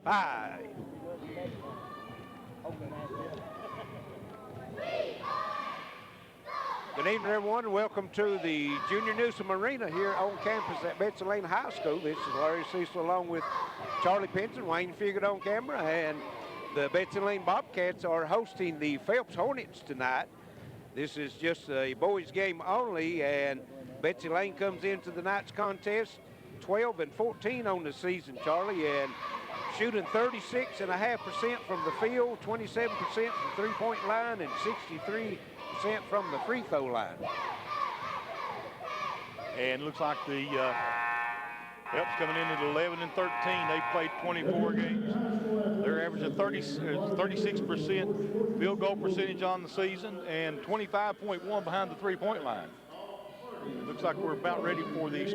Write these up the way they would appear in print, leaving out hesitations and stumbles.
5. Good evening, everyone, and welcome to the Junior Newsom Arena here on campus at Betsy Layne High School. This is Larry Cecil along with Charlie Pinson, Wayne Figured on camera, and the Betsy Layne Bobcats are hosting the Phelps Hornets tonight. This is just a boys game only, and Betsy Layne comes into the night's contest 12-14 on the season, Charlie, and shooting 36.5% from the field, 27% from three-point line, and 63% from the free throw line. And looks like the Phelps coming in at 11-13. They played 24 games. They're averaging 36% field goal percentage on the season and 25.1 behind the three-point line. Looks like we're about ready for the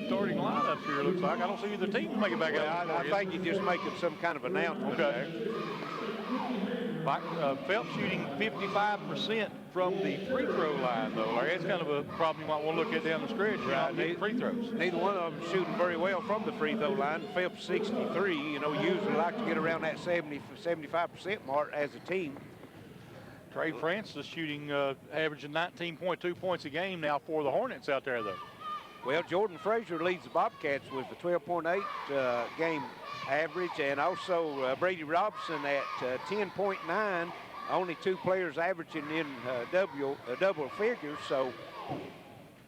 starting lineups here, looks like. I don't see either team make it back out. I think you're just making some kind of announcement. Okay. Phelps shooting 55% from the free throw line, though. That's kind of a problem you might want to look at down the stretch. Right, free throws. Neither one of them shooting very well from the free throw line. Phelps 63, usually like to get around that 75% mark as a team. Trey Francis shooting, averaging 19.2 points a game now for the Hornets out there, though. Well, Jordan Frazier leads the Bobcats with a 12.8 game average, and also Brady Robinson at 10.9. Only two players averaging in double figures. So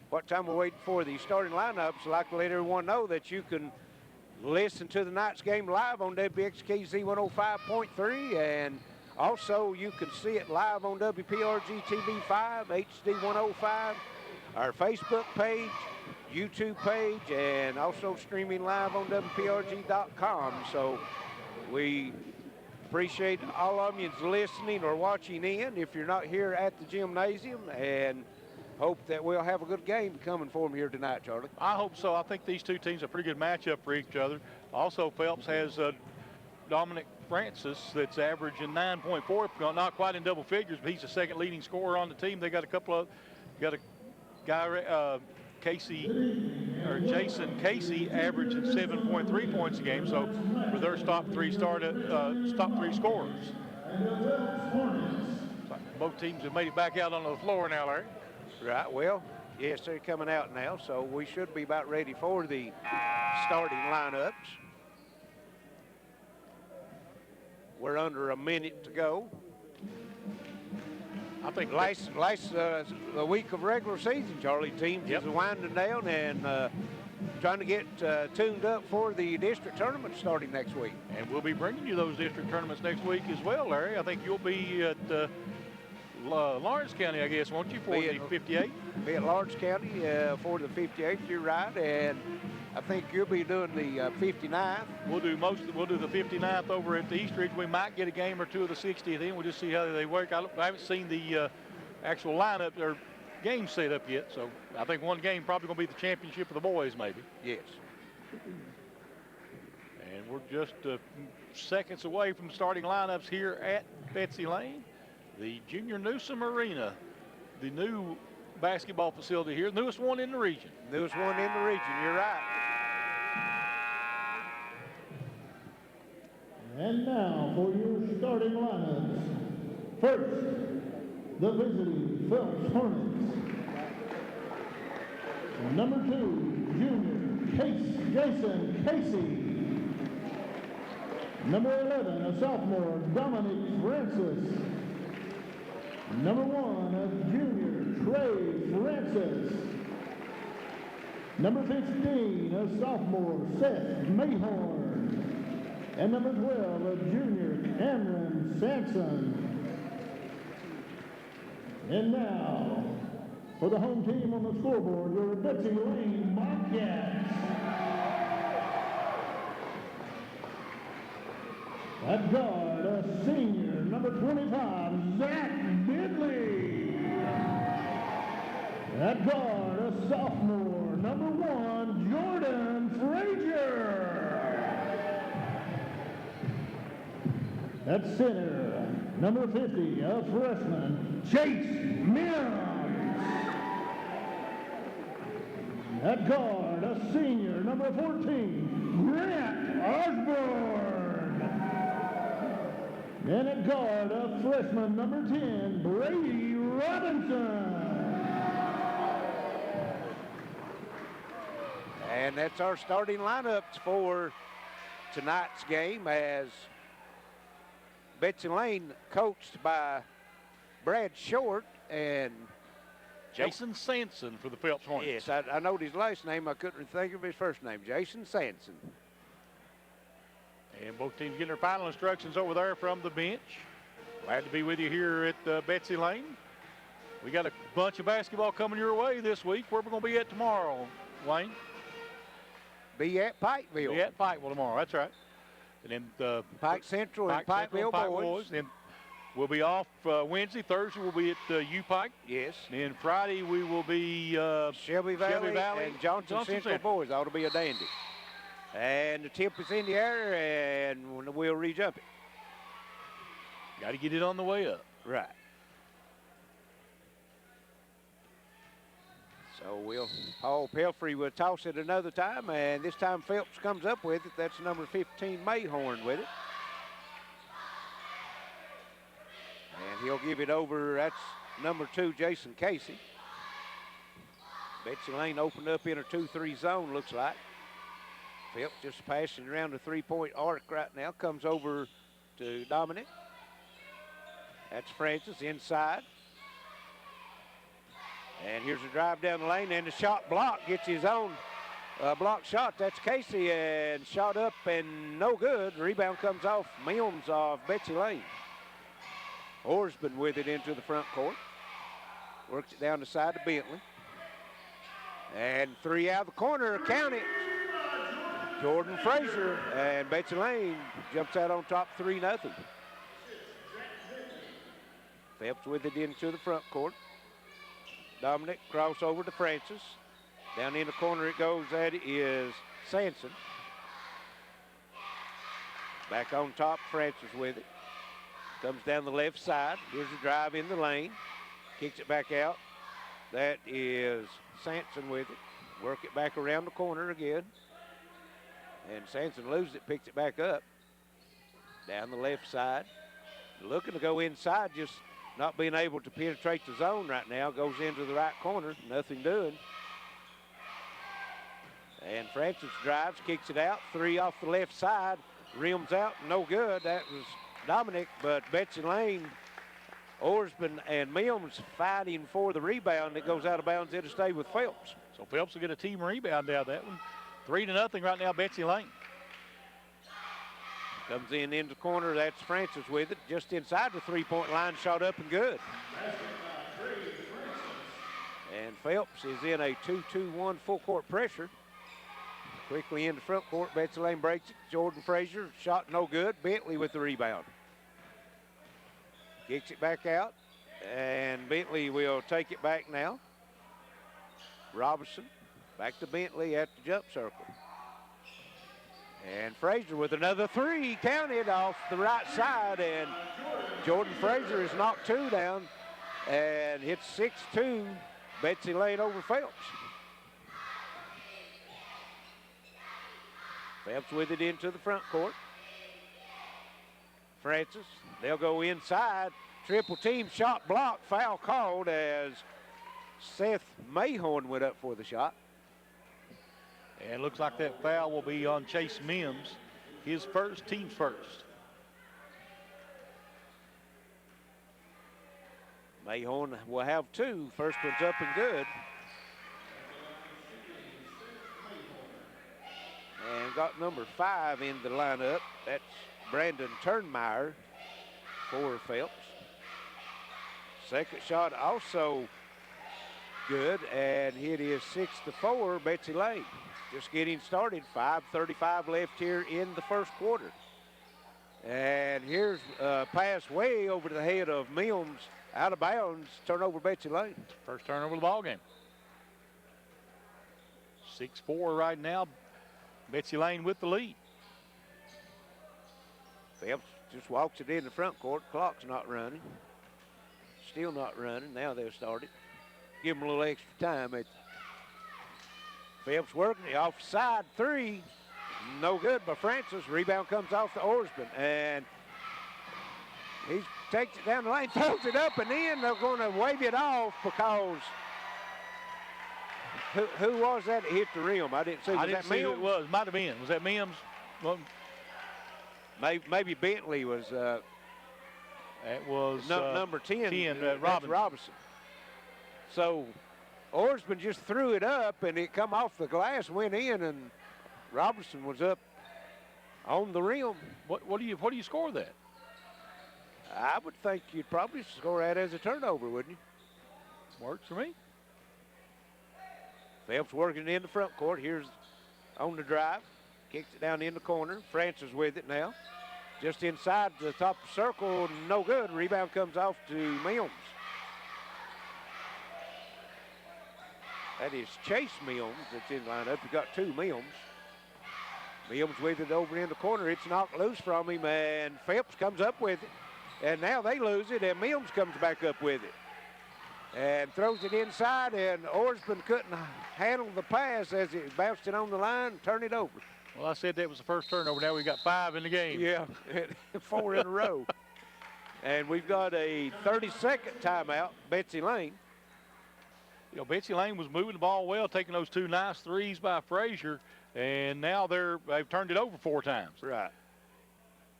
what time we're waiting for the starting lineups, I'd like to let everyone know that you can listen to the night's game live on WXKZ 105.3, and also you can see it live on WPRG TV 5, HD 105, our Facebook page, YouTube page, and also streaming live on WPRG.com. So we appreciate all of you listening or watching in if you're not here at the gymnasium, and hope that we'll have a good game coming for them here tonight, Charlie. I hope so. I think these two teams are a pretty good matchup for each other. Also, Phelps has Dominic Francis that's averaging 9.4, not quite in double figures, but he's the second leading scorer on the team. They got a guy, Jason Casey averaging 7.3 points a game. So for their top three scorers. Both teams have made it back out onto the floor now, Larry. Right, well, yes, they're coming out now, so we should be about ready for the starting lineups. We're under a minute to go. I think last the week of regular season, Charlie, teams is winding down and trying to get tuned up for the district tournament starting next week. And we'll be bringing you those district tournaments next week as well, Larry. I think you'll be at Lawrence County, I guess, won't you, for the 58? Be at Lawrence County for the 58, you're right, and I think you'll be doing the 59th. We'll do the 59th over at the East Ridge. We might get a game or two of the 60th in. We'll just see how they work. I haven't seen the actual lineup or game set up yet, so I think one game probably going to be the championship of the boys, maybe. Yes. And we're just seconds away from starting lineups here at Betsy Layne, the Junior Newsom Arena, the new basketball facility here, newest one in the region. Newest one in the region, you're right. And now for your starting lineups. First, the visiting Phelps Hornets. Number 2, junior Jason Casey. Number 11, a sophomore, Dominic Francis. Number 1, a junior, Trey Francis. Number 15, a sophomore, Seth Mayhorn. And number 12, a junior, Cameron Sampson. And now, for the home team on the scoreboard, your Betsy Layne Bobcats. At guard, a senior, number 25, Zach Bidley. At guard, a sophomore, number 1, Jordan Frazier. At center, number 50, a freshman, Chase Mims. At guard, a senior, number 14, Grant Osborne. And at guard, a freshman, number 10, Brady Robinson. And that's our starting lineups for tonight's game, as Betsy Layne, coached by Brad Short and Jason Sanson for the Phelps Hornets. Yes, I know his last name. I couldn't think of his first name. Jason Sanson. And both teams getting their final instructions over there from the bench. Glad to be with you here at Betsy Layne. We got a bunch of basketball coming your way this week. Where we're going to be at tomorrow, Wayne? Be at Pikeville. Be at Pikeville tomorrow. That's right. And then the Pike Central and Pikeville boys. Then we'll be off Wednesday. Thursday we'll be at U-Pike. Yes. And then Friday we will be Shelby Valley and Johnson Central boys. Ought to be a dandy. And the tip is in the air, and we'll re-jump it. Got to get it on the way up. Right. So Paul Pelfrey will toss it another time, and this time Phelps comes up with it. That's number 15, Mayhorn, with it. And he'll give it over. That's number 2, Jason Casey. Betsy Layne opened up in a 2-3 zone, looks like. Phelps just passing around the three-point arc right now. Comes over to Dominic. That's Francis inside. And here's a drive down the lane, and the shot block gets his own block shot. That's Casey, and shot up and no good. Rebound comes off Mills of Betsy Layne. Orsman with it into the front court. Works it down the side to Bentley. And 3 out of the corner, count it. Jordan Frazier, and Betsy Layne jumps out on top 3-0. Phelps with it into the front court. Dominic crossover to Francis. Down in the corner it goes. That is Sanson. Back on top, Francis with it. Comes down the left side. Here's a drive in the lane. Kicks it back out. That is Sanson with it. Work it back around the corner again. And Sanson loses it, picks it back up. Down the left side. Looking to go inside, just not being able to penetrate the zone right now. Goes into the right corner, nothing doing. And Francis drives, kicks it out. 3 off the left side, rims out, no good. That was Dominic, but Betsy Layne, Orsman, and Mills fighting for the rebound that goes out of bounds. It'll stay with Phelps. So Phelps will get a team rebound out of that one. 3-0 right now, Betsy Layne. Comes in the corner, that's Francis with it. Just inside the three-point line, shot up and good. And Phelps is in a 2-2-1 full court pressure. Quickly into front court, Betsy Layne breaks it. Jordan Frazier, shot no good. Bentley with the rebound. Kicks it back out, and Bentley will take it back now. Robinson, back to Bentley at the jump circle. And Frazier with another 3, counted off the right side, and Jordan Frazier has knocked 2 down and hits 6-2, Betsy Layne over Phelps. Phelps with it into the front court. Francis, they'll go inside. Triple team shot blocked, foul called as Seth Mayhorn went up for the shot. And it looks like that foul will be on Chase Mims, his first, team's first. Mayhorn will have 2. First one's up and good. And got number 5 in the lineup. That's Brandon Turnmeyer for Phelps. Second shot also good, and it is 6-4, Betsy Layne. Just getting started, 5:35 left here in the first quarter. And here's a pass way over the head of Mills, out of bounds, turnover Betsy Layne. First turnover of the ball game. 6-4 right now, Betsy Layne with the lead. Phelps just walks it in the front court, clock's not running. Still not running, now they'll start it. Give them a little extra time. Phelps working the offside 3. No good by Francis. Rebound comes off to Orsman. And He takes it down the lane, throws it up and in. They're going to wave it off because who was that hit the rim? I didn't see. I didn't see who it was. Might have been. Was that Mims? Well, maybe Bentley was. That was number 10. Robinson. Robinson. So Orsman just threw it up and it come off the glass, went in, and Robertson was up on the rim. What do you score that? I would think you'd probably score that as a turnover, wouldn't you? Works for me. Phelps working in the front court. Here's on the drive. Kicks it down in the corner. Francis with it now. Just inside the top of the circle, no good. Rebound comes off to Mills. That is Chase Mills that's in lineup. You've got two Mills. Mills with it over in the corner. It's knocked loose from him, and Phelps comes up with it. And now they lose it, and Mills comes back up with it. And throws it inside, and Orsman couldn't handle the pass as it bounced it on the line and turned it over. Well, I said that was the first turnover. Now we've got 5 in the game. Yeah, 4 in a row. And we've got a 30-second timeout, Betsy Layne. You know, Betsy Layne was moving the ball well, taking those 2 nice threes by Frazier, and now they've turned it over 4 times. Right.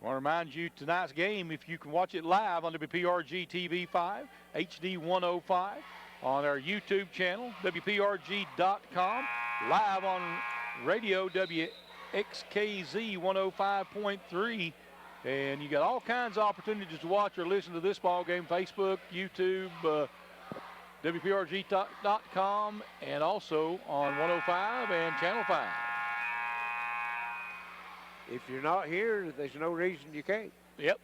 I want to remind you tonight's game, if you can watch it live on WPRG TV5, HD 105, on our YouTube channel, WPRG.com, live on radio, WXKZ 105.3, and you got all kinds of opportunities to watch or listen to this ball game, Facebook, YouTube, WPRG.com, and also on 105 and Channel 5. If you're not here, there's no reason you can't. Yep.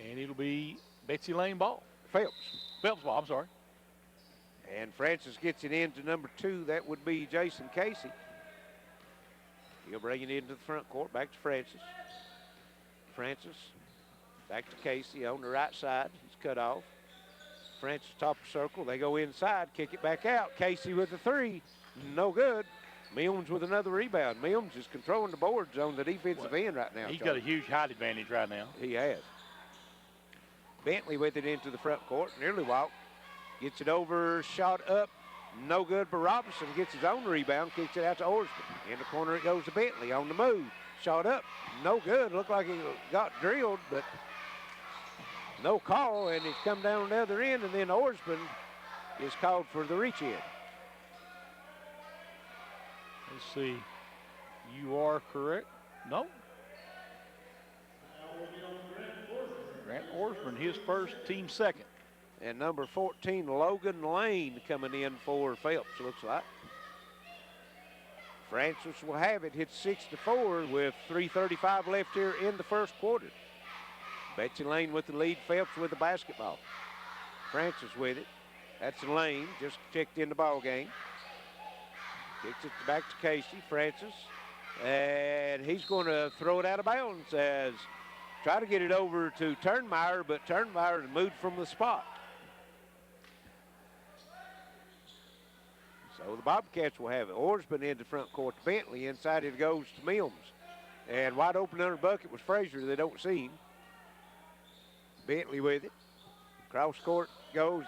And it'll be Betsy Layne ball. Phelps ball, I'm sorry. And Francis gets it into number 2. That would be Jason Casey. He'll bring it into the front court. Back to Francis. Francis back to Casey on the right side. He's cut off. Francis top of circle. They go inside, kick it back out. Casey with the 3. No good. Milnes with another rebound. Milnes is controlling the boards on the defensive end right now. He's got a huge height advantage right now. He has. Bentley with it into the front court. Nearly walked. Gets it over, shot up. No good, but Robinson gets his own rebound, kicks it out to Orsman. In the corner it goes to Bentley on the move. Shot up, no good. Looked like he got drilled, but no call, and it's come down on the other end, and then Orsman is called for the reach in. Let's see. You are correct. No. Grant Orsman, his first, team second. And number 14, Logan Layne, coming in for Phelps, looks like. Francis will have it, hits 6-4 with 3:35 left here in the first quarter. Betsy Layne with the lead, Phelps with the basketball. Francis with it. That's Layne, just checked in the ball game. Kicks it back to Casey, Francis. And he's going to throw it out of bounds as try to get it over to Turnmeyer, but Turnmeyer moved from the spot. So the Bobcats will have it. Orsman in the front court to Bentley. Inside it goes to Mills. And wide open under bucket was Frazier. They don't see him. Bentley with it. Cross court goes.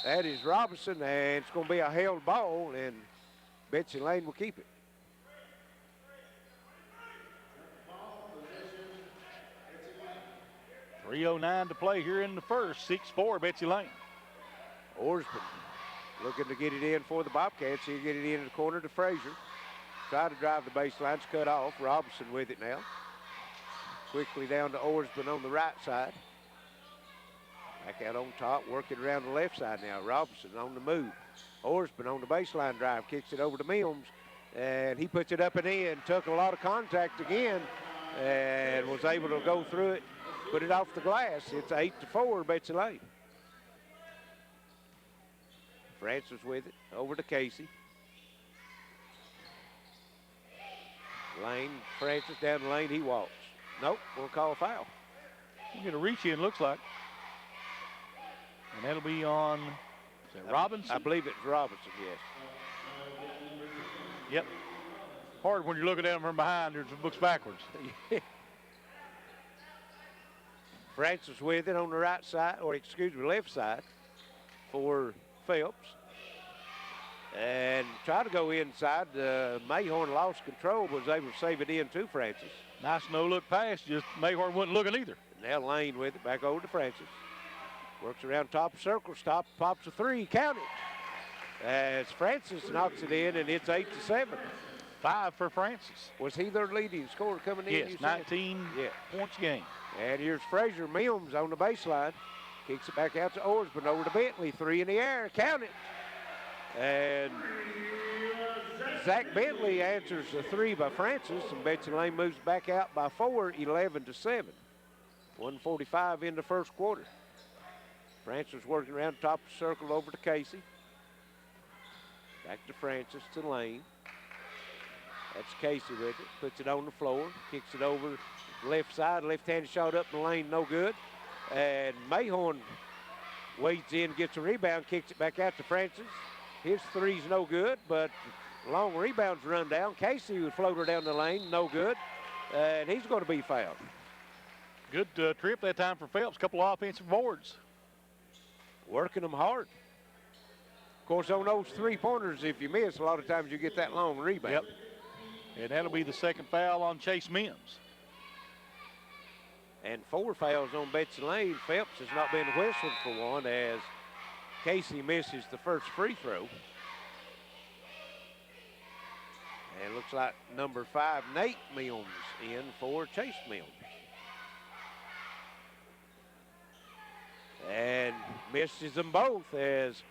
That is Robinson, and it's going to be a held ball, and Betsy Layne will keep it. .309 to play here in the first. 6-4, Betsy Layne. Orsman looking to get it in for the Bobcats. He'll get it in the corner to Frazier. Try to drive the baseline. It's cut off. Robinson with it now. Quickly down to Orsman on the right side. Back out on top, working around the left side now. Robinson on the move. Orsman on the baseline drive, kicks it over to Mills, and he puts it up and in. Took a lot of contact again, and was able to go through it, put it off the glass. It's 8-4, Betsy Layne. Francis with it, over to Casey. Layne, Francis down the lane, he walks. Nope, we'll call a foul. You get a reach in, looks like. And that'll be on, is that Robinson? I believe it's Robinson, yes. Yep. Hard when you're looking at them from behind, it looks backwards. Francis with it on the right side, or excuse me, left side for Phelps. And try to go inside. Mayhorn lost control, but was able to save it in to Francis. Nice no-look pass, just Mayhorn wasn't looking either. Now Layne with it, back over to Francis. Works around top of circle, pops a three, count it. As Francis knocks it in, and it's 8-7. 5 for Francis. Was he their leading scorer coming in? Yes, 19 points game. And here's Frazier Mills on the baseline. Kicks it back out to Orsman, over to Bentley, 3 in the air, count it. And Zach Bentley answers the 3 by Francis, and Betsy Layne moves back out by 4, 11-7. 1:45 in the first quarter. Francis working around top of the circle over to Casey. Back to Francis to Layne. That's Casey with it. Puts it on the floor. Kicks it over left side. Left-handed shot up the lane, no good. And Mayhorn wades in, gets a rebound, kicks it back out to Francis. His 3's no good, but long rebounds run down. Casey would float her down the lane, no good. And he's going to be fouled. Good trip that time for Phelps. Couple of offensive boards. Working them hard. Of course, on those 3-pointers, if you miss, a lot of times you get that long rebound. Yep. And that'll be the second foul on Chase Mims. And 4 fouls on Betsy Layne. Phelps has not been whistled for one as Casey misses the first free throw. And looks like number 5, Nate Mills, in for Chase Mills. And misses them both as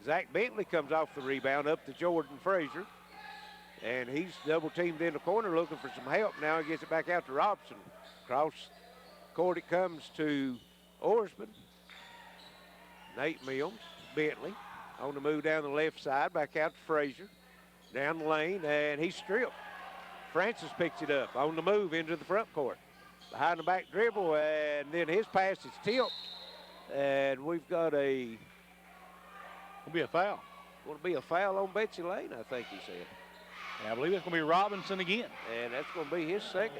Zach Bentley comes off the rebound up to Jordan Frazier. And he's double teamed in the corner looking for some help. Now he gets it back out to Robson. Cross court it comes to Orsman. Nate Mills, Bentley on the move down the left side, back out to Frazier. Down the lane, and he's stripped. Francis picks it up on the move into the front court. Behind the back dribble, and then his pass is tipped. And we've got Will be a foul. Going to be a foul on Betsy Layne, I think he said. And I believe that's going to be Robinson again. And that's going to be his second.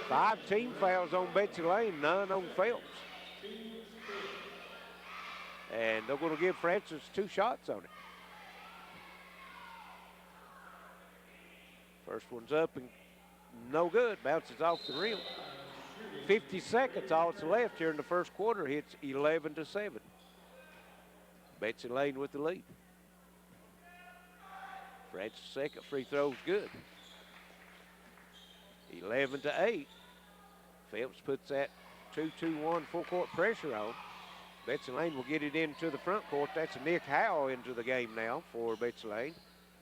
5 team fouls on Betsy Layne, none on Phelps. And they're going to give Francis 2 shots on it. First one's up and no good. Bounces off the rim. 50 seconds, all that's left here in the first quarter. Hits 11-7. Betsy Layne with the lead. Francis' second free throw's good. 11-8. Phelps puts that 2-2-1 full court pressure on. Betsy Layne will get it into the front court. That's Nick Howell into the game now for Betsy Layne.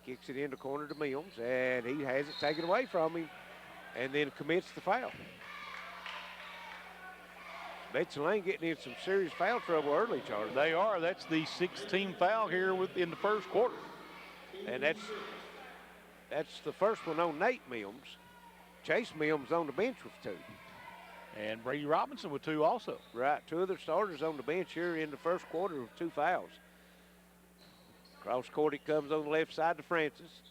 Kicks it in the corner to Mills, and he has it taken away from him and then commits the foul. Betsy Layne getting in some serious foul trouble early, Charlie. They are. That's the 6th team foul here in the first quarter. And that's the first one on Nate Mills. Chase Mills on the bench with 2. And Brady Robinson with 2 also. Right, 2 other starters on the bench here in the first quarter with 2 fouls. Cross court it comes on the left side to Francis.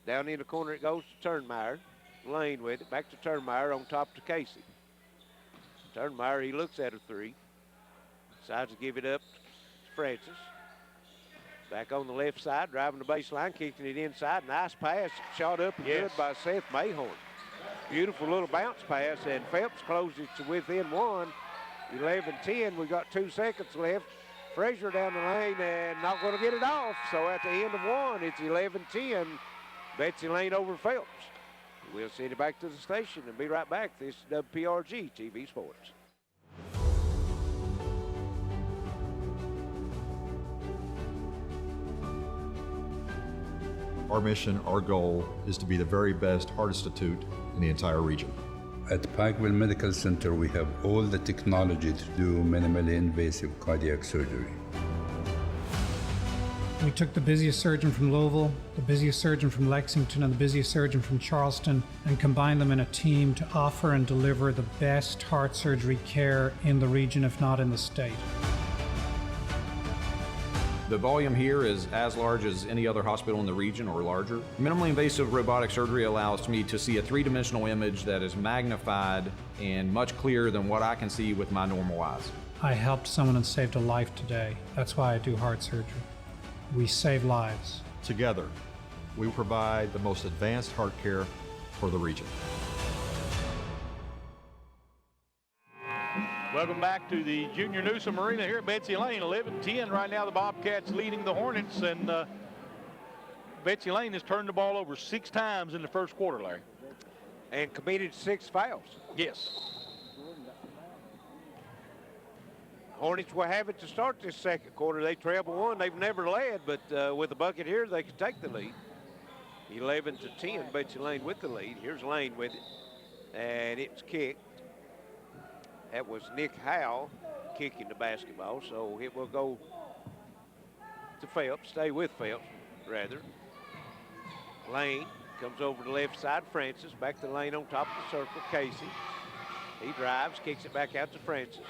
Down in the corner it goes to Turnmeyer. Layne with it, back to Turnmeyer on top to Casey. Turnmeyer, he looks at a 3. Decides to give it up to Francis. Back on the left side, driving the baseline, kicking it inside. Nice pass, shot up and good by Seth Mayhorn. Beautiful little bounce pass, and Phelps closes it to within 1. 11-10, we've got 2 seconds left. Frazier down the lane and not going to get it off. So at the end of 1, it's 11-10. Betsy Layne over Phelps. We'll send it back to the station and be right back. This is WPRG TV Sports. Our mission, our goal, is to be the very best heart institute in the entire region. At Pikeville Medical Center, we have all the technology to do minimally invasive cardiac surgery. We took the busiest surgeon from Louisville, the busiest surgeon from Lexington, and the busiest surgeon from Charleston, and combined them in a team to offer and deliver the best heart surgery care in the region, if not in the state. The volume here is as large as any other hospital in the region or larger. Minimally invasive robotic surgery allows me to see a three-dimensional image that is magnified and much clearer than what I can see with my normal eyes. I helped someone and saved a life today. That's why I do heart surgery. We save lives. Together, we provide the most advanced heart care for the region. Welcome back to the Junior Newsom Arena here at Betsy Layne. 11-10 right now. The Bobcats leading the Hornets, and Betsy Layne has turned the ball over 6 times in the first quarter, Larry. And committed 6 fouls. Yes. Hornets will have it to start this second quarter. They trail by 1. They've never led, but with a bucket here, they could take the lead. 11-10, Betsy Layne with the lead. Here's Layne with it, and it's kicked. That was Nick Howell kicking the basketball, so it will go to Phelps, stay with Phelps, rather. Layne comes over to the left side, Francis, back to Layne on top of the circle, Casey. He drives, kicks it back out to Francis.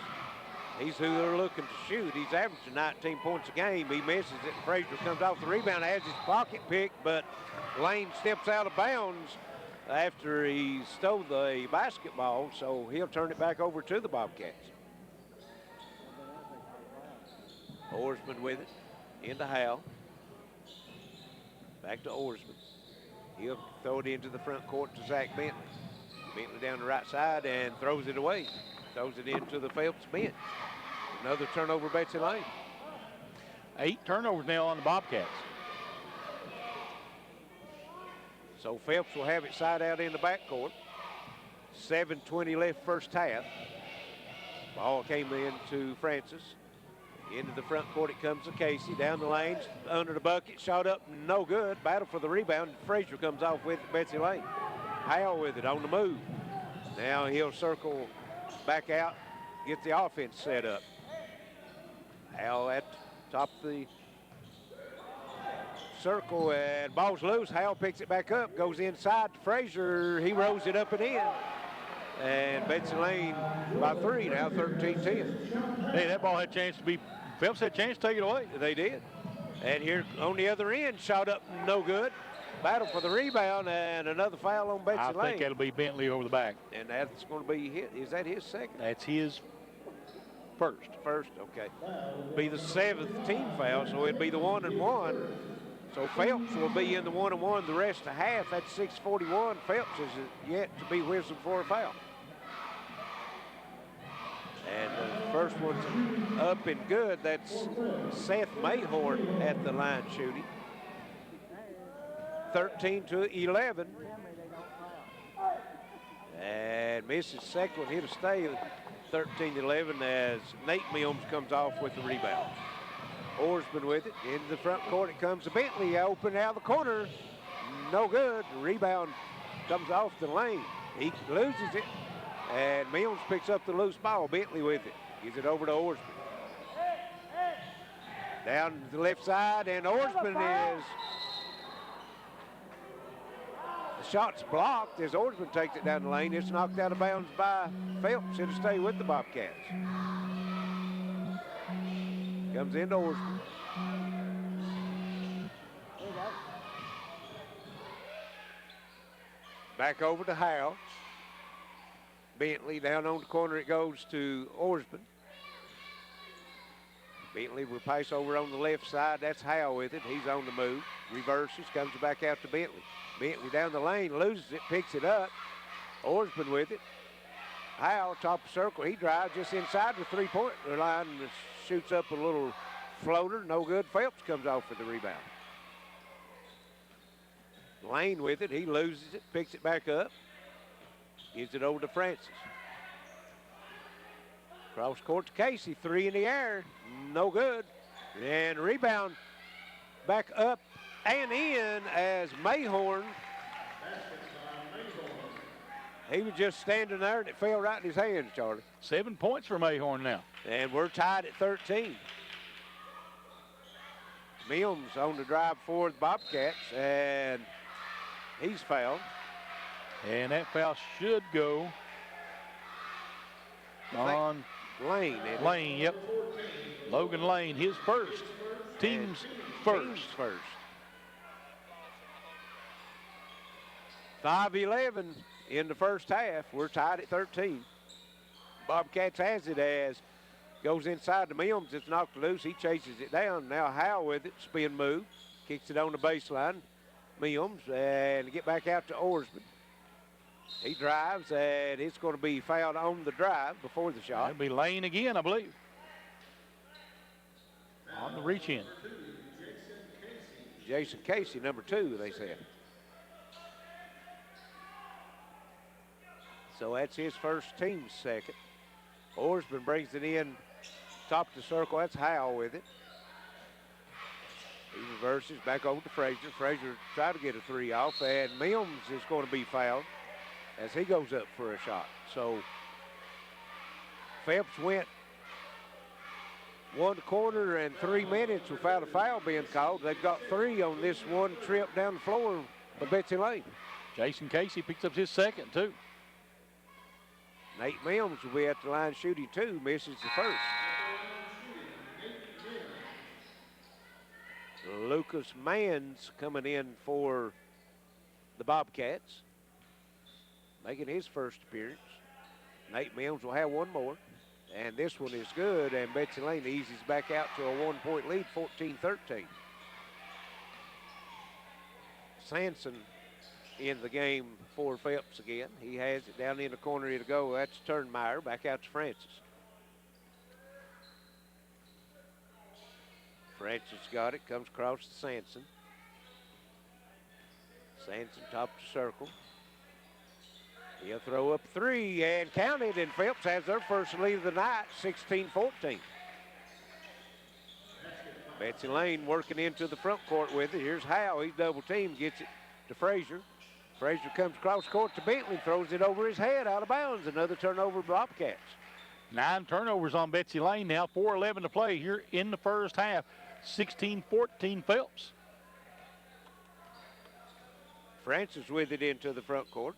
He's who they're looking to shoot. He's averaging 19 points a game. He misses it, and Frazier comes off the rebound, has his pocket picked, but Layne steps out of bounds after he stole the basketball, so he'll turn it back over to the Bobcats. Oarsman with it, into Howell. Back to Oarsman. He'll throw it into the front court to Zach Bentley. Bentley down the right side and throws it away. Throws it into the Phelps bench. Another turnover, Betsy Layne. 8 turnovers now on the Bobcats. So Phelps will have it side out in the backcourt. 7:20 left first half. Ball came in to Francis. Into the front court it comes to Casey. Down the lanes, under the bucket, shot up, no good. Battle for the rebound. Frazier comes off with it, Betsy Layne. Howell with it on the move. Now he'll circle back out, get the offense set up. Howell at top of the circle, and ball's loose. Howell picks it back up, goes inside to Frazier. He rolls it up and in. And Betsy Layne by 3 now, 13-10. Hey, that ball had a chance to be, Phelps had a chance to take it away. They did. And here on the other end, shot up, no good. Battle for the rebound, and another foul on Betsy Layne. I think that'll be Bentley over the back. And that's going to be his. Is that his second? That's his first. First, okay. Be the 7th team foul, so it'd be the 1-and-1. So Phelps will be in the 1-and-1 the rest of the half. That's 6:41. Phelps is yet to be whistled for a foul. And the first one's up and good. That's Seth Mayhorn at the line shooting. 13-11. And misses second one. He'll stay 13-11 as Nate Mills comes off with the rebound. Oarsman with it. Into the front court it comes to Bentley. Open out of the corner. No good. The rebound comes off the lane. He loses it. And Mills picks up the loose ball. Bentley with it. Gives it over to Oarsman. Down to the left side, and Oarsman is... The shot's blocked as Oarsman takes it down the lane. It's knocked out of bounds by Phelps. It'll stay with the Bobcats. Comes into Oarsman. Back over to Howell. Bentley down on the corner it goes to Oarsman. Bentley will pass over on the left side. That's Howell with it. He's on the move. Reverses, comes back out to Bentley. Bentley down the lane, loses it, picks it up. Oarsman with it. Howell, top of circle. He drives just inside the three-point line and shoots up a little floater. No good. Phelps comes off for the rebound. Layne with it. He loses it, picks it back up. Gives it over to Francis. Cross court to Casey. 3 in the air. No good. And rebound back up and in as Mayhorn. He was just standing there and it fell right in his hands, Charlie. 7 points for Mayhorn now. And we're tied at 13. Mills on the drive for the Bobcats, and he's fouled. And that foul should go on Layne. Layne, yep. Logan Layne, his first. teams first. Teams first. 5-11 in the first half. We're tied at 13. Bobcats has it as goes inside to Mims. It's knocked loose. He chases it down. Now Howe with it. Spin move. Kicks it on the baseline. Mims and get back out to Orsman. He drives, and it's going to be fouled on the drive before the shot. It'll be Layne again, I believe. On the reach in. Jason Casey, number 2, they said. So that's his first, team's second. Orsman brings it in, top of the circle. That's Howe with it. He reverses back over to Frazier. Frazier tried to get a 3 off, and Mims is going to be fouled as he goes up for a shot. So Phelps went 1 quarter and 3 minutes without a foul being called. They've got 3 on this one trip down the floor for Betsy Layne. Jason Casey picks up his second, too. Nate Mims will be at the line shooting 2, misses the first. Lucas Manns coming in for the Bobcats, making his first appearance. Nate Mims will have 1 more, and this one is good, and Betsy Layne eases back out to a 1-point lead, 14-13. Sanson in the game for Phelps again. He has it down in the corner to go. That's Turnmeyer. Back out to Francis. Francis got it. Comes across to Sanson. Sanson top of the circle. He'll throw up 3 and count it, and Phelps has their first lead of the night, 16-14. Betsy Layne working into the front court with it. Here's Howe. He's double teamed. Gets it to Frazier. Frazier comes across court to Bentley, throws it over his head out of bounds. Another turnover for Bobcats. 9 turnovers on Betsy Layne now, 4:11 to play here in the first half. 16-14 Phelps. Francis with it into the front court.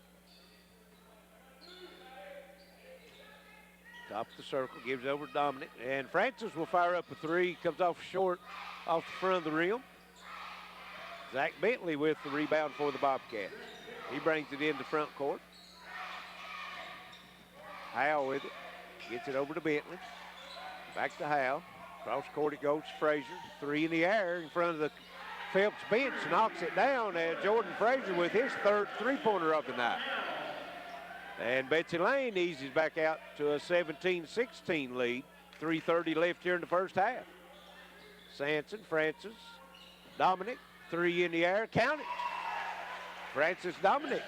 Top of the circle, gives over to Dominic. And Francis will fire up a 3, comes off short, off the front of the rim. Zach Bentley with the rebound for the Bobcats. He brings it into front court. Howe with it. Gets it over to Bentley. Back to Howe. Cross court it goes to Frazier. 3 in the air in front of the Phelps bench. Knocks it down, and Jordan Frazier with his 3rd 3-pointer of the night. And Betsy Layne eases back out to a 17-16 lead. 3:30 left here in the first half. Sanson, Francis, Dominic. 3 in the air. Count it. Francis Dominic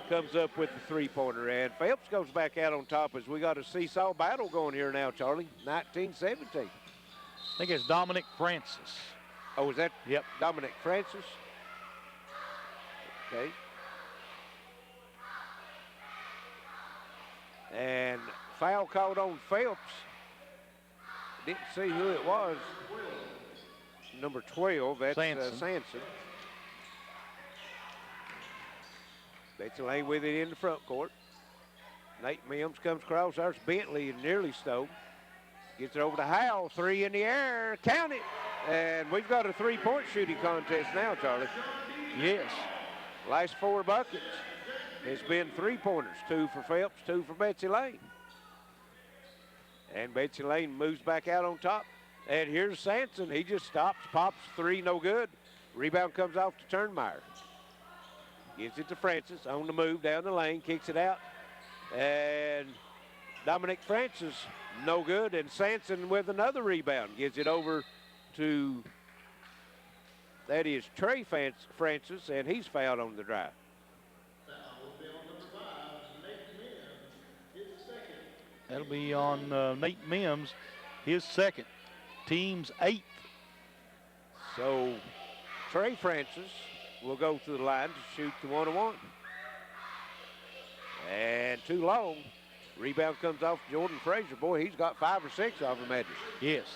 comes up with the 3-pointer, and Phelps goes back out on top as we got a seesaw battle going here now, Charlie. 19-17. I think it's Dominic Francis. Oh, is that? Yep. Dominic Francis. Okay. And foul called on Phelps. Didn't see who it was. Number 12, that's Sanson. Betsy Layne with it in the front court. Nate Mims comes across. There's Bentley and nearly stole. Gets it over to Howe. 3 in the air. Count it. And we've got a 3-point shooting contest now, Charlie. Yes. Last 4 buckets has been 3-pointers. 2 for Phelps, 2 for Betsy Layne. And Betsy Layne moves back out on top. And here's Sanson. He just stops, pops 3, no good. Rebound comes off to Turnmeyer. Gives it to Francis on the move down the lane, kicks it out. And Dominic Francis, no good. And Sanson with another rebound. Gives it over to, that is Trey Francis, and he's fouled on the drive. That'll be on Nate Mims, his 2nd. Team's 8th. So Trey Francis will go to the line to shoot the 1-on-1. And too long. Rebound comes off Jordan Frazier. Boy, he's got 5 or 6 of them, hasn't he? Yes.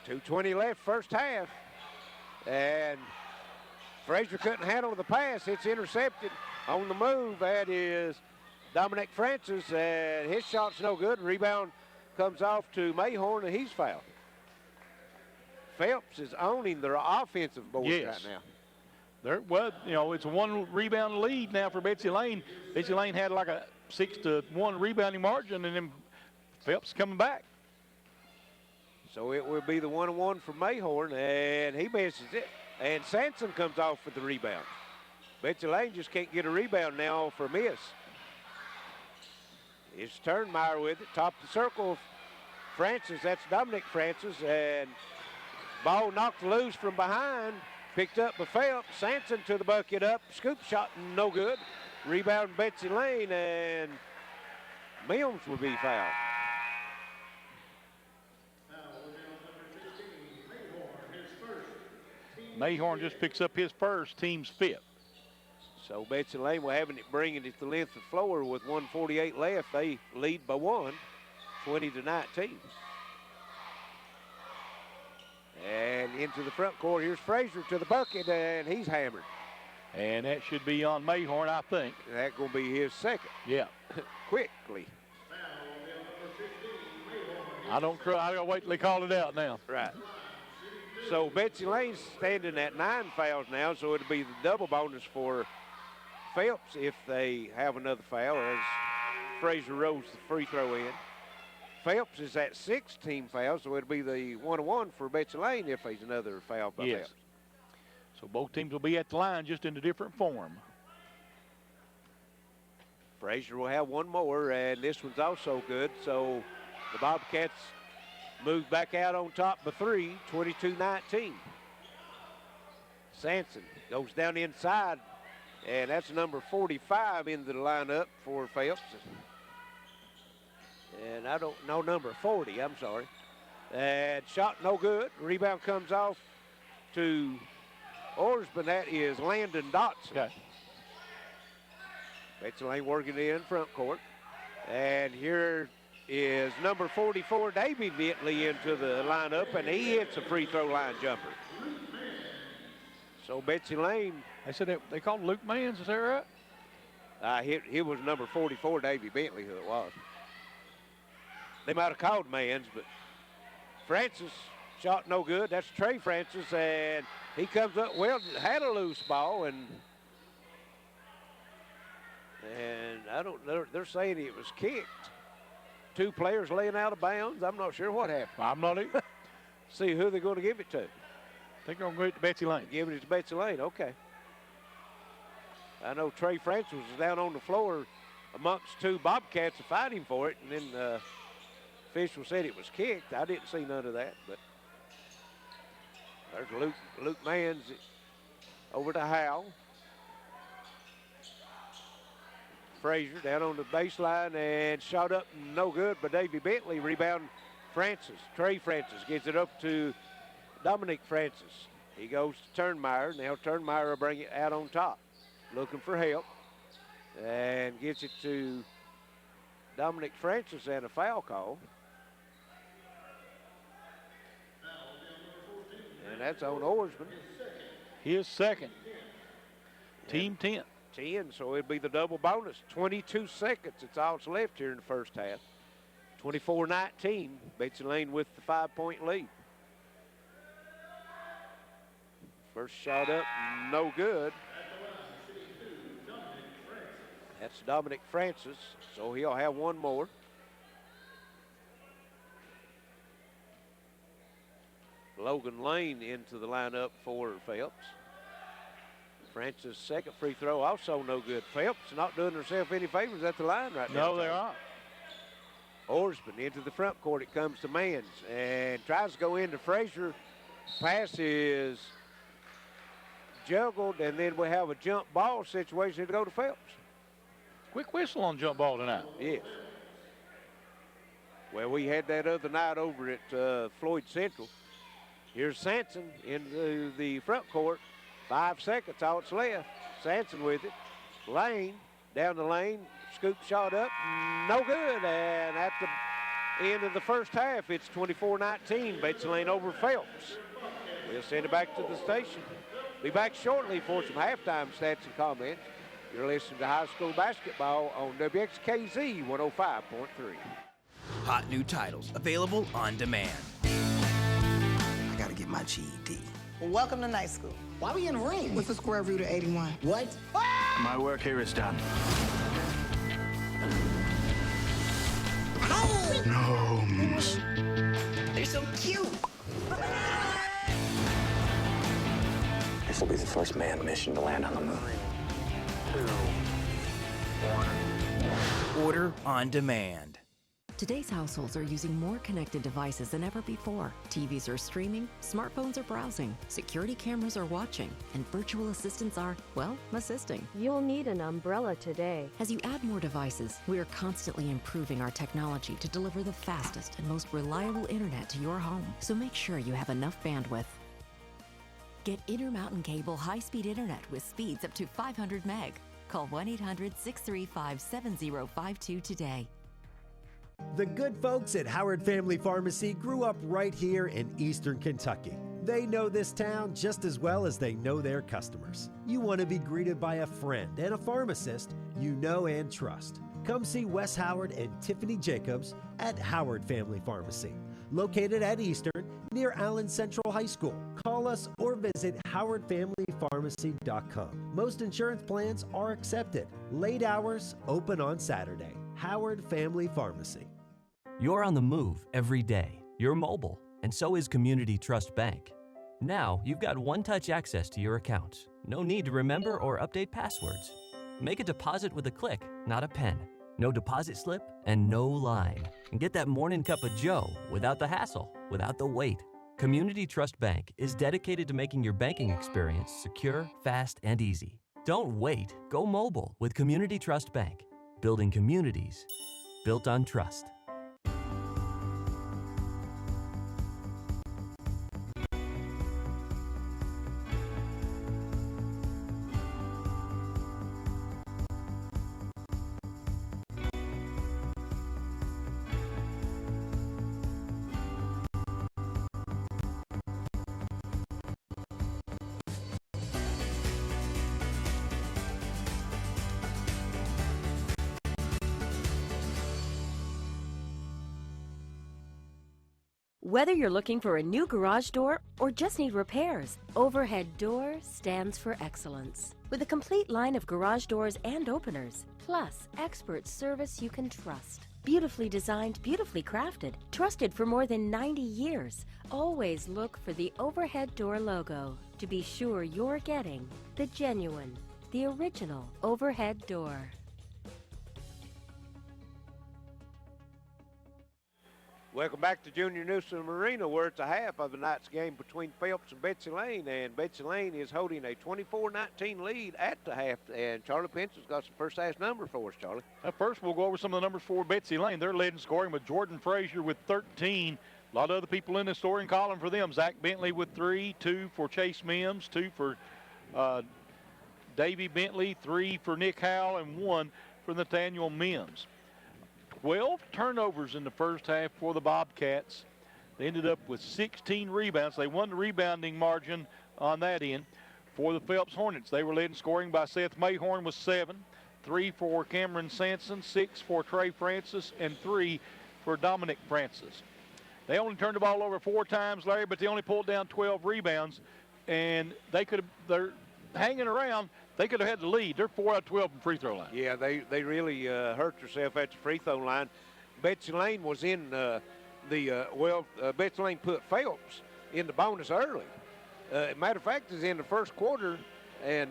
2:20 left, first half. And Frazier couldn't handle the pass. It's intercepted on the move. That is Dominic Francis, and his shot's no good. Rebound comes off to Mayhorn, and he's fouled. Phelps is owning their offensive boards right now. Well, you know, it's a 1 rebound lead now for Betsy Layne. Betsy Layne had like a 6-1 rebounding margin, and then Phelps coming back. So it will be the 1-1 for Mayhorn, and he misses it. And Sanson comes off with the rebound. Betsy Layne just can't get a rebound now for a miss. It's Turnmeyer with it, top of the circle. Francis, that's Dominic Francis, and ball knocked loose from behind, picked up by Phelps. Sanson to the bucket up, scoop shot, no good. Rebound Betsy Layne, and Mills will be fouled. Mayhorn just picks up his first, team's 5th. So Betsy Layne will having it bringing it to the length of the floor with 1:48 left. They lead by 1, 20-19. And into the front court, here's Frazier to the bucket, and he's hammered. And that should be on Mayhorn, I think. That's going to be his second. Yeah. Quickly. I gotta wait till they call it out now. Right. So Betsy Layne's standing at 9 fouls now, so it'll be the double bonus for Phelps if they have another foul as Frazier rolls the free throw in. Phelps is at 16 fouls, so it'll be the 1-1 for Betsy Layne if there's another foul by Phelps. So both teams will be at the line, just in a different form. Frazier will have one more, and this one's also good. So the Bobcats move back out on top by 3, 22-19. Sanson goes down inside, and that's number 45 into the lineup for Phelps. And I don't know number 40, I'm sorry. And shot no good. Rebound comes off to Orsman. That is Landon Dotson. Okay. Betsy Layne working it in front court. And here is number 44, Davey Bentley, into the lineup, and he hits a free throw line jumper. So Betsy Layne. They said they called Luke Mans, is that right? It was number 44, Davey Bentley, who it was. They might have called Mans, but Francis shot no good. That's Trey Francis, and he comes up, well, had a loose ball, and I don't know, they're saying it was kicked. 2 players laying out of bounds. I'm not sure what happened. I'm not either. See who they're going to give it to. I think they're going to go to Betsy Layne. Giving it to Betsy Layne, okay. I know Trey Francis was down on the floor amongst 2 Bobcats fighting for it, and then official said it was kicked. I didn't see none of that, but there's Luke Mans over to Howell. Frazier down on the baseline and shot up no good, but Davey Bentley rebound Francis. Trey Francis gets it up to Dominic Francis. He goes to Turnmeyer. Now Turnmeyer will bring it out on top. Looking for help. And gets it to Dominic Francis and a foul call. And that's on Orsman. His second. Team 10. 10, so it'll be the double bonus. 22 seconds, it's all that's left here in the first half. 24-19, Betsy Layne with the 5-point lead. First shot up, no good. That's Dominic Francis, so he'll have one more. Logan Layne into the lineup for Phelps. Francis' second free throw also no good. Phelps not doing herself any favors at the line right now. No, they're not. Orsman into the front court. It comes to Mans and tries to go into Frazier. Pass is juggled, and then we have a jump ball situation to go to Phelps. Quick whistle on jump ball tonight. Yes. Well, we had that other night over at Floyd Central. Here's Sanson into the front court. 5 seconds, all that's left. Sanson with it. Layne, down the lane, scoop shot up, no good. And at the end of the first half, it's 24-19. Betsy Layne over Phelps. We'll send it back to the station. Be back shortly for some halftime stats and comments. You're listening to high school basketball on WXKZ 105.3. Hot new titles available on demand. I gotta get my GED. Well, welcome to night school. Why we in the ring? What's the square root of 81? What? My work here is done. Gnomes. They're so cute. This will be the first manned mission to land on the moon. 2, 1. Order on demand. Today's households are using more connected devices than ever before. TVs are streaming, smartphones are browsing, security cameras are watching, and virtual assistants are, well, assisting. You'll need an umbrella today. As you add more devices, we are constantly improving our technology to deliver the fastest and most reliable internet to your home. So make sure you have enough bandwidth. Get Intermountain Cable high-speed internet with speeds up to 500 meg. Call 1-800-635-7052 today. The good folks at Howard Family Pharmacy grew up right here in Eastern Kentucky. They know this town just as well as they know their customers. You want to be greeted by a friend and a pharmacist you know and trust. Come see Wes Howard and Tiffany Jacobs at Howard Family Pharmacy, located at Eastern near Allen Central High School. Call us or visit howardfamilypharmacy.com. Most insurance plans are accepted. Late hours, open on Saturday. Howard Family Pharmacy. You're on the move every day. You're mobile, and so is Community Trust Bank. Now you've got one-touch access to your accounts. No need to remember or update passwords. Make a deposit with a click, not a pen. No deposit slip and no line. And get that morning cup of joe without the hassle, without the wait. Community Trust Bank is dedicated to making your banking experience secure, fast, and easy. Don't wait. Go mobile with Community Trust Bank. Building communities built on trust. Whether you're looking for a new garage door or just need repairs, Overhead Door stands for excellence. With a complete line of garage doors and openers, plus expert service you can trust. Beautifully designed, beautifully crafted, trusted for more than 90 years. Always look for the Overhead Door logo to be sure you're getting the genuine, the original Overhead Door. Welcome back to Junior Newsom Arena, where it's a half of the night's game between Phelps and Betsy Layne, and Betsy Layne is holding a 24-19 lead at the half, and Charlie Penson's got some first-half numbers for us, Charlie. First, we'll go over some of the numbers for Betsy Layne. They're leading scoring with Jordan Frazier with 13. A lot of other people in the scoring column for them. Zach Bentley with 3, 2 for Chase Mims, 2 for Davey Bentley, 3 for Nick Howell, and 1 for Nathaniel Mims. 12 turnovers in the first half for the Bobcats. They ended up with 16 rebounds. They won the rebounding margin on that end. For the Phelps Hornets, they were led in scoring by Seth Mayhorn with 7, 3 for Cameron Sampson, 6 for Trey Francis, and 3 for Dominic Francis. They only turned the ball over 4 times, Larry, but they only pulled down 12 rebounds, and they're hanging around. They could have had the lead. They're 4 out of 12 from free throw line. Yeah, they really hurt themselves at the free throw line. Betsy Layne was in Betsy Layne put Phelps in the bonus early. Matter of fact, it's in the first quarter, and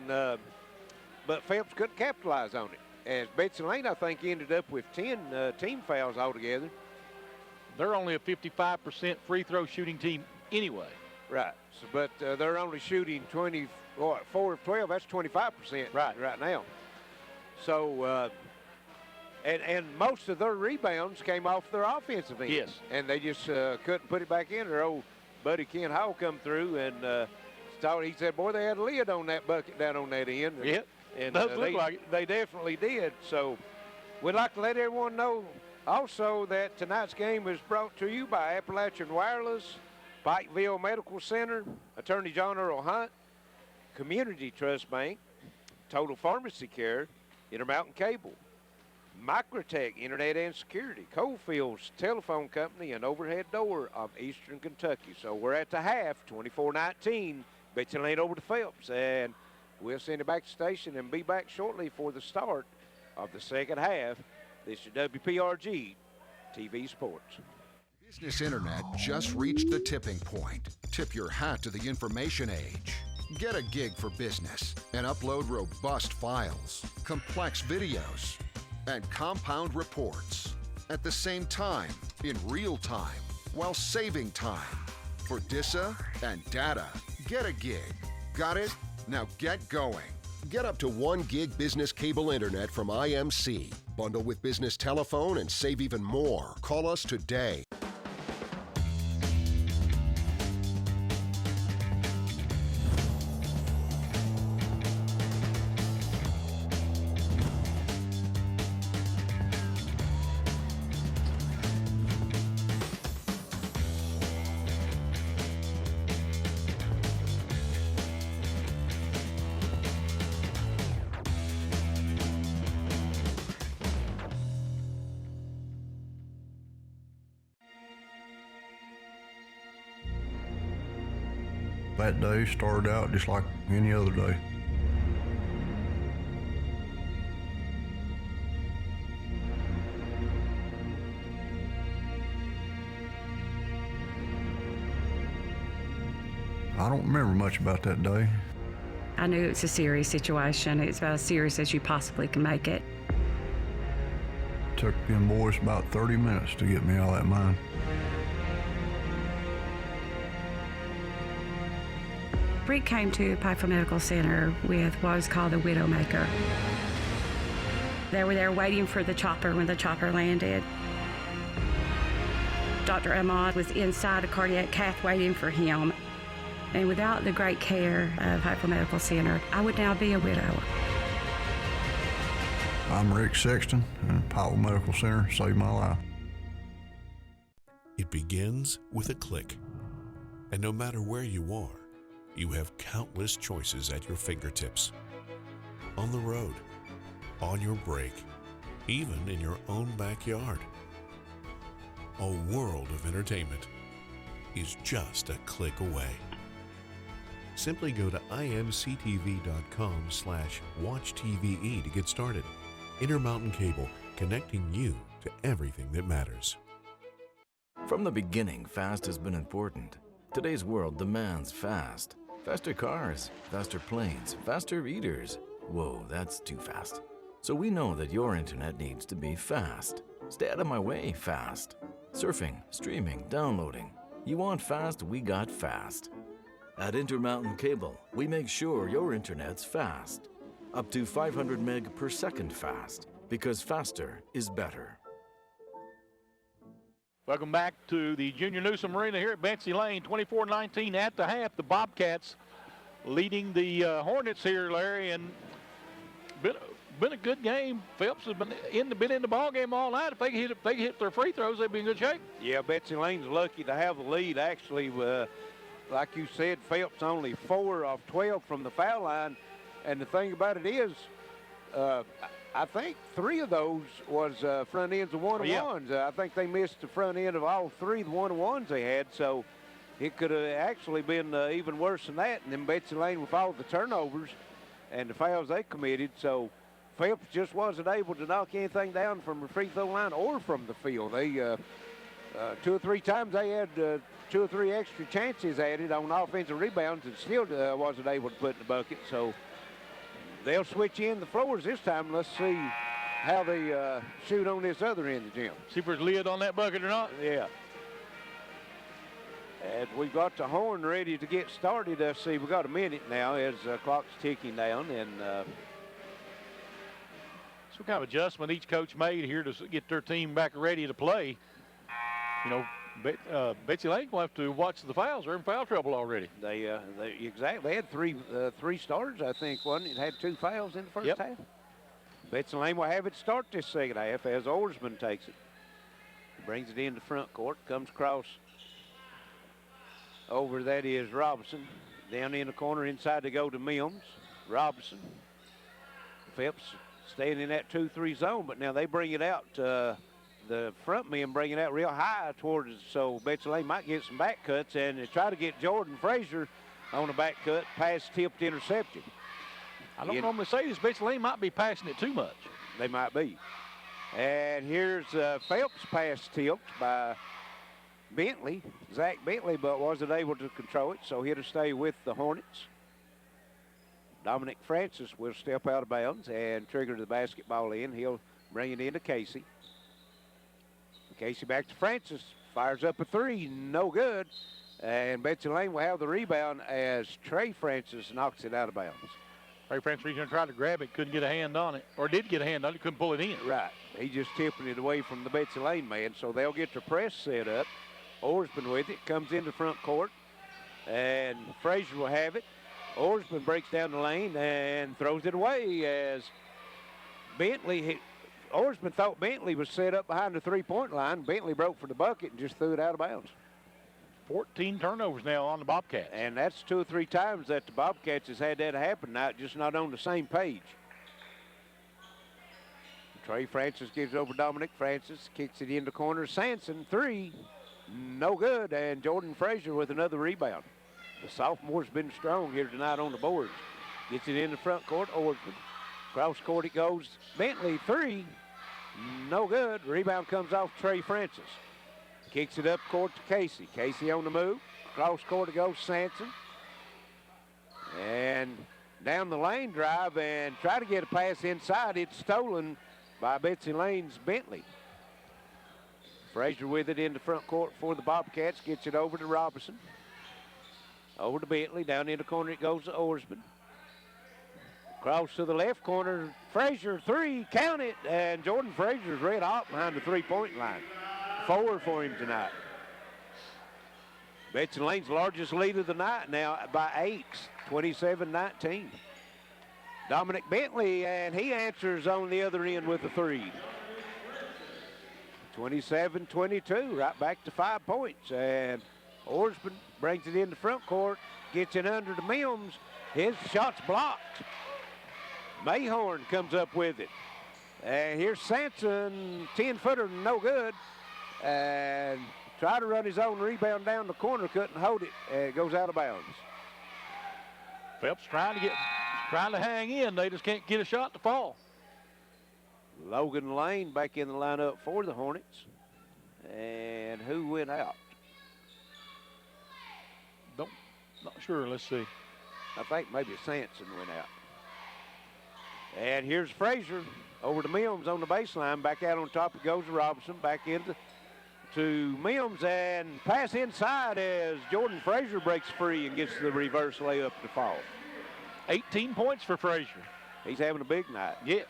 but Phelps couldn't capitalize on it. As Betsy Layne, I think, ended up with 10 team fouls altogether. They're only a 55% free throw shooting team anyway. Right, so, but they're only shooting 4 of 12. That's 25% right now. So, and most of their rebounds came off their offensive end. Yes. And they just couldn't put it back in. Their old buddy Ken Howell come through and he said, boy, they had a lid on that bucket down on that end. Yep, and does look like it. They definitely did. So we'd like to let everyone know also that tonight's game is brought to you by Appalachian Wireless, Pikeville Medical Center, Attorney John Earl Hunt, Community Trust Bank, Total Pharmacy Care, Intermountain Cable, Microtech Internet and Security, Coalfields Telephone Company, and Overhead Door of Eastern Kentucky. So we're at the half, 24-19. Betsy Layne over to Phelps, and we'll send it back to the station and be back shortly for the start of the second half. This is WPRG TV Sports. Business Internet just reached the tipping point. Tip your hat to the information age. Get a gig for business and upload robust files, complex videos, and compound reports at the same time, in real time, while saving time. For DISA and data, get a gig. Got it? Now get going. Get up to 1 gig business cable internet from IMC. Bundle with business telephone and save even more. Call us today. That day started out just like any other day. I don't remember much about that day. I knew it was a serious situation. It's about as serious as you possibly can make it. It took them boys about 30 minutes to get me out of that mine. Rick came to Pikeville Medical Center with what was called a widowmaker. They were there waiting for the chopper when the chopper landed. Dr. Ahmad was inside a cardiac cath waiting for him. And without the great care of Pikeville Medical Center, I would now be a widow. I'm Rick Sexton, and Pikeville Medical Center saved my life. It begins with a click. And no matter where you are, you have countless choices at your fingertips. On the road, on your break, even in your own backyard. A world of entertainment is just a click away. Simply go to imctv.com/watchtve to get started. Intermountain Cable, connecting you to everything that matters. From the beginning, fast has been important. Today's world demands fast. Faster cars, faster planes, faster eaters. Whoa, that's too fast. So we know that your internet needs to be fast. Stay out of my way, fast. Surfing, streaming, downloading. You want fast, we got fast. At Intermountain Cable, we make sure your internet's fast. Up to 500 meg per second fast, because faster is better. Welcome back to the Junior Newsom Arena here at Betsy Layne, 24-19 at the half. The Bobcats leading the Hornets here, Larry, and been a good game. Phelps has been in the ball game all night. If they hit their free throws, they'd be in good shape. Yeah, Betsy Layne's lucky to have the lead. Actually, like you said, Phelps only 4 of 12 from the foul line, and the thing about it is, I think 3 of those was front ends of one-on-ones. I think they missed the front end of all 3 the one-on-ones they had, so it could have actually been even worse than that. And then Betsy Layne with all the turnovers and the fouls they committed, so Phelps just wasn't able to knock anything down from the free throw line or from the field. They 2 or 3 times they had 2 or 3 extra chances added on offensive rebounds and still wasn't able to put in the bucket. So they'll switch in the floors this time. Let's see how they shoot on this other end of the gym. See if there's lid on that bucket or not. Yeah. And we've got the horn ready to get started. Let's see, we've got a minute now as the clock's ticking down. And some kind of adjustment each coach made here to get their team back ready to play. You know, Betsy Layne will have to watch the fouls. They're in foul trouble already. They exactly. They had three starters, I think, wasn't it? Had 2 fouls in the first half. Betsy Layne will have it start this second half as Oarsman takes it. Brings it into front court, comes across over, that is Robinson. Down in the corner inside to go to Mims. Robinson. Phelps staying in that 2-3 zone, but now they bring it out. The front men bring it out real high towards, so Betsy Layne might get some back cuts, and they try to get Jordan Frazier on a back cut, pass tipped, intercepted. I don't normally say this, Betsy Layne might be passing it too much. They might be. And here's Phelps pass tipped by Bentley, Zach Bentley, but wasn't able to control it, so he'll stay with the Hornets. Dominic Francis will step out of bounds and trigger the basketball in. He'll bring it into Casey. Casey back to Francis, fires up a three, no good. And Betsy Layne will have the rebound as Trey Francis knocks it out of bounds. Trey Francis reached and tried to grab it, couldn't get a hand on it, or did get a hand on it, couldn't pull it in. Right, he just tipping it away from the Betsy Layne man, so they'll get their press set up. Orsman with it, comes into front court, and Frazier will have it. Orsman breaks down the lane and throws it away as Bentley Orsman thought Bentley was set up behind the three-point line. Bentley broke for the bucket and just threw it out of bounds. 14 turnovers now on the Bobcats. And that's 2 or 3 times that the Bobcats has had that happen now, just not on the same page. Trey Francis gives over Dominic Francis, kicks it in the corner. Sanson, three, no good. And Jordan Frazier with another rebound. The sophomore's been strong here tonight on the boards. Gets it in the front court, Orsman. Cross court it goes. Bentley, three, no good. Rebound comes off Trey Francis. Kicks it up court to Casey. Casey on the move. Cross court it goes Sanson. And down the lane drive and try to get a pass inside. It's stolen by Betsy Layne's Bentley. Frazier with it in the front court for the Bobcats. Gets it over to Robinson. Over to Bentley. Down in the corner it goes to Orsman. Cross to the left corner. Frazier, three, count it. And Jordan Frazier's red hot behind the three-point line. 4 for him tonight. Betsy Layne's largest lead of the night now by 8, 27-19. Dominic Bentley, and he answers on the other end with a three. 27-22, right back to 5 points. And Orsman brings it in the front court, gets it under the Mims. His shot's blocked. Mayhorn comes up with it. And here's Sanson, 10-footer, no good. And try to run his own rebound down the corner, couldn't hold it, and it goes out of bounds. Phelps trying to hang in. They just can't get a shot to fall. Logan Layne back in the lineup for the Hornets. And who went out? Not sure. Let's see. I think maybe Sanson went out. And here's Frazier over to Mims on the baseline. Back out on top it goes to Robinson. Back into Mims and pass inside as Jordan Frazier breaks free and gets the reverse layup to fall. 18 points for Frazier. He's having a big night. Yes.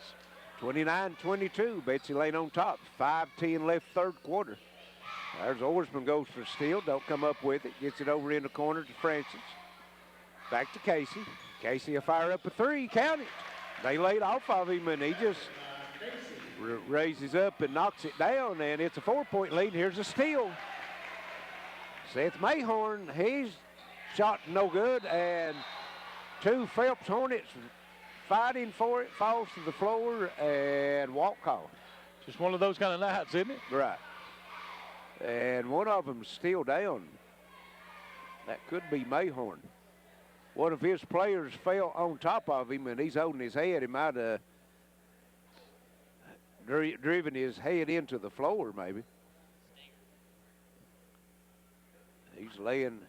29-22. Betsy Layne on top. 5:10 left third quarter. There's Orsman goes for steal. Don't come up with it. Gets it over in the corner to Francis. Back to Casey. Casey will fire up a three. Count it. They laid off of him, and he just raises up and knocks it down, and it's a 4-point lead. Here's a steal. Seth Mayhorn, he's shot no good, and 2 Phelps Hornets fighting for it, falls to the floor, and walk call. Just one of those kind of nights, isn't it? Right. And one of them still down. That could be Mayhorn. One of his players fell on top of him, and he's holding his head. He might have driven his head into the floor, maybe. He's laying,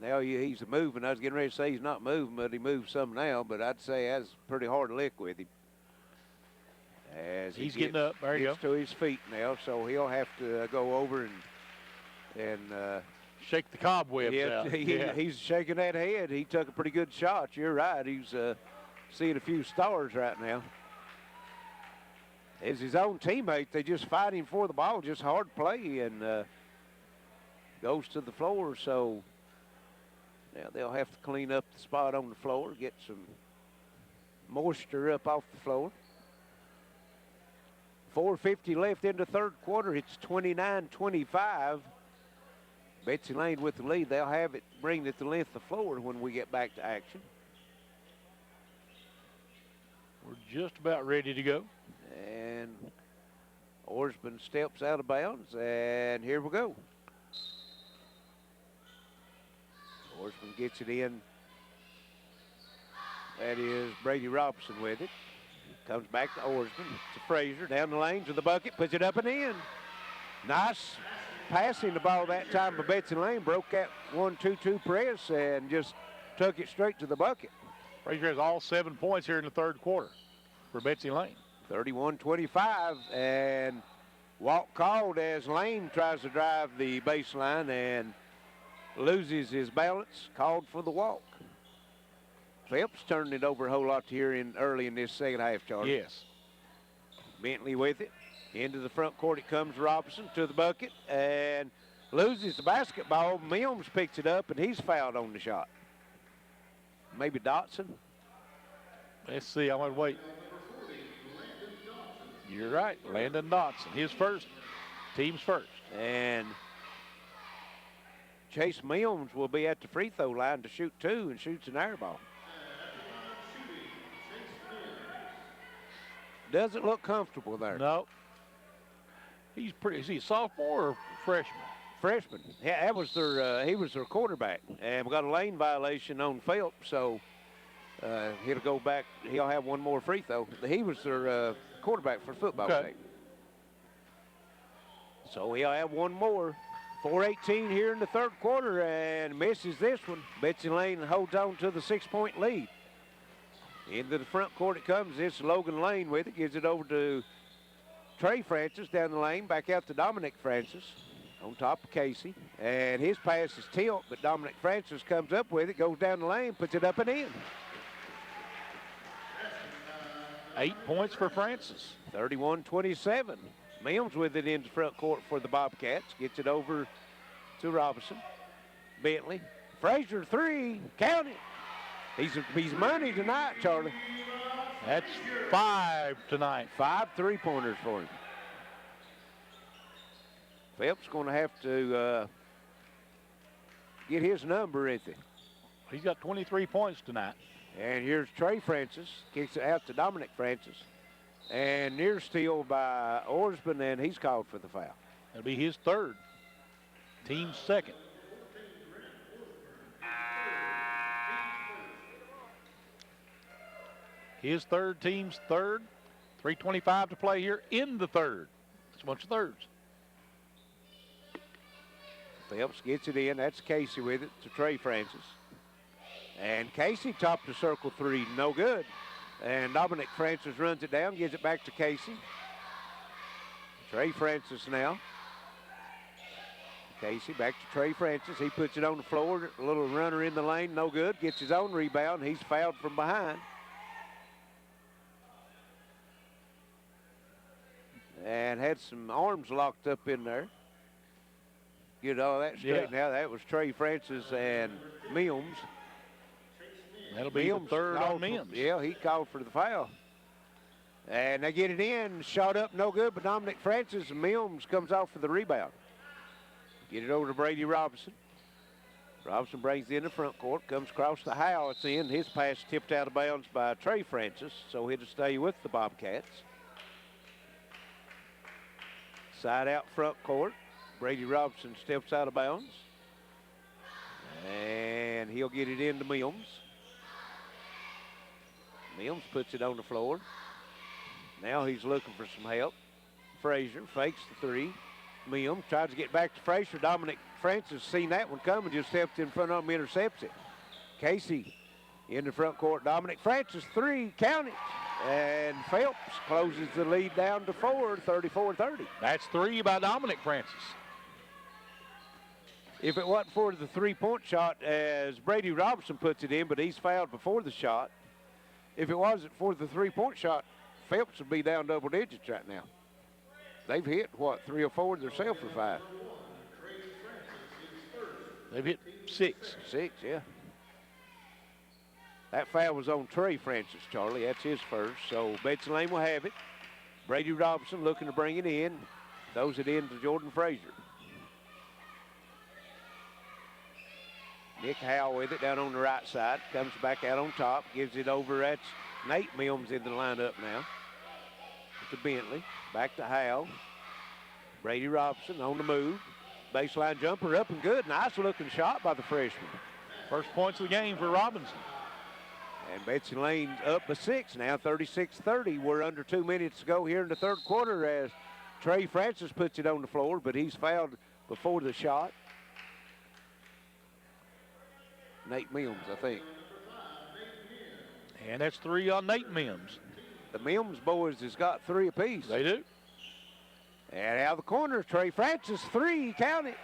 now he's moving. I was getting ready to say he's not moving, but he moves some now, but I'd say that's pretty hard lick with him. As he's getting up, there you go. To his feet now, so he'll have to go over and shake the cobwebs out. He's shaking that head. He took a pretty good shot. You're right. He's seeing a few stars right now. As his own teammate, they just fighting for the ball, just hard play, and goes to the floor. So now they'll have to clean up the spot on the floor, get some moisture up off the floor. 4:50 left in the third quarter. It's 29-25. Betsy Layne with the lead. They'll have it, bring it to length of the floor when we get back to action. We're just about ready to go. And Orsman steps out of bounds, and here we go. Orsman gets it in. That is Brady Robinson with it. Comes back to Orsman. To Frazier, down the lane to the bucket, puts it up and in. Nice passing the ball that time by Betsy Layne. Broke that 1-2-2 press and just took it straight to the bucket. Frazier has all 7 points here in the third quarter for Betsy Layne. 31-25, and walk called as Layne tries to drive the baseline and loses his balance, called for the walk. Phelps turned it over a whole lot here early in this second half, Charlie. Yes. Bentley with it. Into the front court it comes. Robinson to the bucket and loses the basketball. Mills picks it up, and he's fouled on the shot. Maybe Dotson? Let's see. I'm going to wait. You're right. Landon Dotson. His first. Team's first. And Chase Mills will be at the free throw line to shoot 2 and shoots an air ball. Doesn't look comfortable there. No. He's pretty. Is he a sophomore or freshman? Freshman. Yeah, that was their. He was their quarterback, and we got a lane violation on Phelps, so he'll go back. He'll have one more free throw. He was their quarterback for the football team. So he'll have one more. 4:18 here in the third quarter, and misses this one. Betsy Layne holds on to the 6-point lead. Into the front court it comes. It's Logan Layne with it. Gives it over to Trey Francis down the lane. Back out to Dominic Francis on top of Casey. And his pass is tilt, but Dominic Francis comes up with it, goes down the lane, puts it up and in. 8 points for Francis. 31-27. Mills with it into front court for the Bobcats. Gets it over to Robinson. Bentley. Frazier 3. Count it. He's money tonight, Charlie. That's 5 tonight. 5 3-pointers for him. Phelps going to have to get his number, isn't he? He's got 23 points tonight. And here's Trey Francis. Kicks it out to Dominic Francis. And near steal by Orsman, and he's called for the foul. That'll be his third. Team's second. His third, team's third. 3:25 to play here in the third. It's a bunch of thirds. Phelps gets it in. That's Casey with it to Trey Francis. And Casey topped the circle 3. No good. And Dominic Francis runs it down, gives it back to Casey. Trey Francis now. Casey back to Trey Francis. He puts it on the floor. A little runner in the lane, no good. Gets his own rebound. He's fouled from behind. And had some arms locked up in there. Get all that straight now. That was Trey Francis and Mills. That'll be the third on Mims. Yeah, he called for the foul. And they get it in. Shot up, no good, but Dominic Francis and Mills comes out for the rebound. Get it over to Brady Robinson. Robinson brings it in the front court, comes across the Howe. It's in. His pass tipped out of bounds by Trey Francis, so he'll stay with the Bobcats. Side out front court. Brady Robinson steps out of bounds. And he'll get it into Mills. Mills puts it on the floor. Now he's looking for some help. Frazier fakes the 3. Mills tries to get back to Frazier. Dominic Francis seen that one coming, just stepped in front of him, intercepts it. Casey in the front court. Dominic Francis 3, count it. And Phelps closes the lead down to 4, 34-30. That's 3 by Dominic Francis. If it wasn't for the 3-point shot, as Brady Robinson puts it in, but he's fouled before the shot. If it wasn't for the 3-point shot, Phelps would be down double digits right now. They've hit, what, 3 or 4 themselves for 5. They've hit 6. 6, yeah. That foul was on Trey Francis, Charlie. That's his first. So Betsy Layne will have it. Brady Robinson looking to bring it in. Throws it in to Jordan Frazier. Nick Howe with it down on the right side. Comes back out on top. Gives it over. That's Nate Mills in the lineup now. To Bentley, back to Howell. Brady Robinson on the move. Baseline jumper up and good. Nice looking shot by the freshman. First points of the game for Robinson. And Betsy Layne up by 6 now, 36-30. We're under 2 minutes to go here in the third quarter as Trey Francis puts it on the floor, but he's fouled before the shot. Nate Mims, I think. And that's 3 on Nate Mims. The Mims boys has got 3 apiece. They do. And out of the corner, Trey Francis, 3, count it.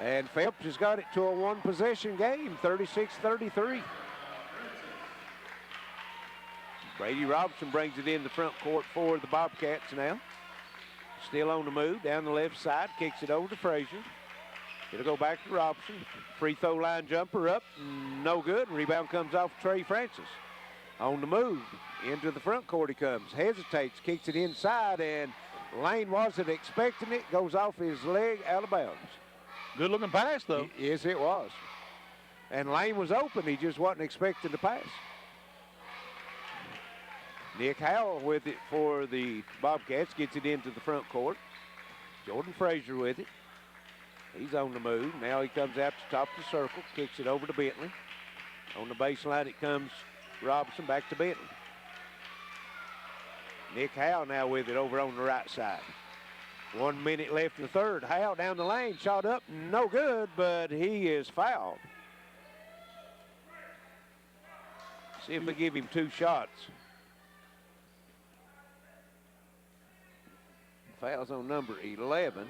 And Phelps has got it to a one-possession game, 36-33. Brady Robinson brings it in the front court for the Bobcats now. Still on the move, down the left side, kicks it over to Frazier. It'll go back to Robinson. Free throw line jumper up, no good. Rebound comes off Trey Francis. On the move, into the front court he comes. Hesitates, kicks it inside, and Layne wasn't expecting it. Goes off his leg, out of bounds. Good looking pass, though. Yes, it was. And Layne was open. He just wasn't expecting the pass. Nick Howell with it for the Bobcats. Gets it into the front court. Jordan Frazier with it. He's on the move. Now he comes out to top of the circle. Kicks it over to Bentley. On the baseline it comes Robinson back to Bentley. Nick Howell now with it over on the right side. 1 minute left in the third. Howell down the lane, shot up, no good, but he is fouled. See if they give him 2 shots. Foul's on number 11.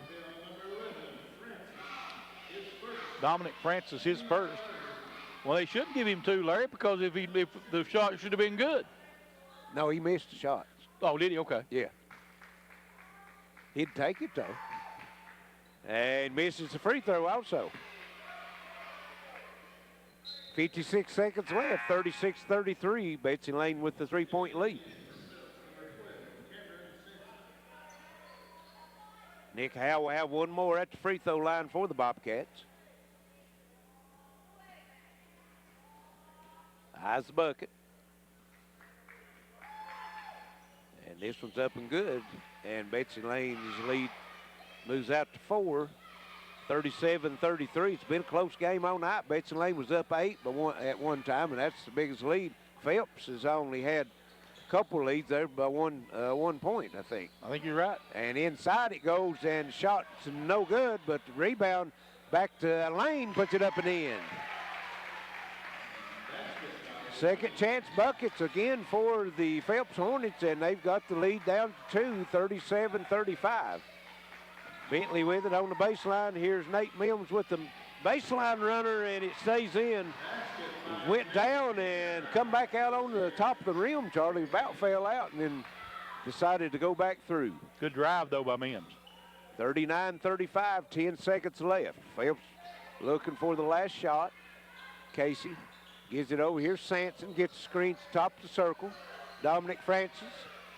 Dominic Francis, his first. Well, they shouldn't give him 2, Larry, because if the shot should have been good. No, he missed the shots. Oh, did he? Okay. Yeah. He'd take it, though. And misses the free throw also. 56 seconds left, 36-33. Betsy Layne with the 3-point lead. Nick Howell will have one more at the free throw line for the Bobcats. Eyes the bucket. And this one's up and good. And Betsy Layne's lead moves out to 4. 37-33. It's been a close game all night. Betsy Layne was up 8 at one time, and that's the biggest lead. Phelps has only had a couple leads there by 1 point, I think. I think you're right. And inside it goes, and shot's no good, but the rebound back to Layne, puts it up and in. Second chance buckets again for the Phelps Hornets, and they've got the lead down to 2, 37-35. Bentley with it on the baseline. Here's Nate Mims with the baseline runner, and it stays in. Went down and come back out on the top of the rim, Charlie. About fell out and then decided to go back through. Good drive, though, by Mims. 39-35, 10 seconds left. Phelps looking for the last shot. Casey gives it over here. Sampson gets the screen to the top of the circle. Dominic Francis.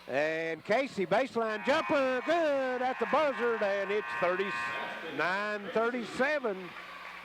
And Casey, baseline jumper, good at the buzzer, and it's 39-37.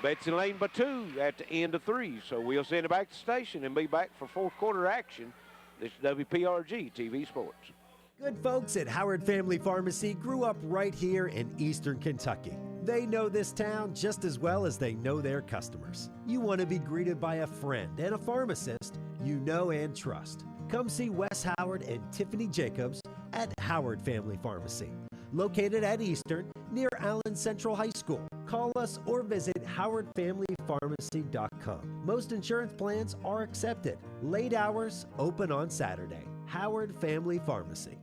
Betsy Layne by 2 at the end of 3. So we'll send it back to the station and be back for fourth quarter action. This is WPRG TV Sports. Good folks at Howard Family Pharmacy grew up right here in Eastern Kentucky. They know this town just as well as they know their customers. You want to be greeted by a friend and a pharmacist you know and trust. Come see Wes Howard and Tiffany Jacobs at Howard Family Pharmacy, located at Eastern near Allen Central High School. Call us or visit howardfamilypharmacy.com. Most insurance plans are accepted. Late hours, open on Saturday. Howard Family Pharmacy.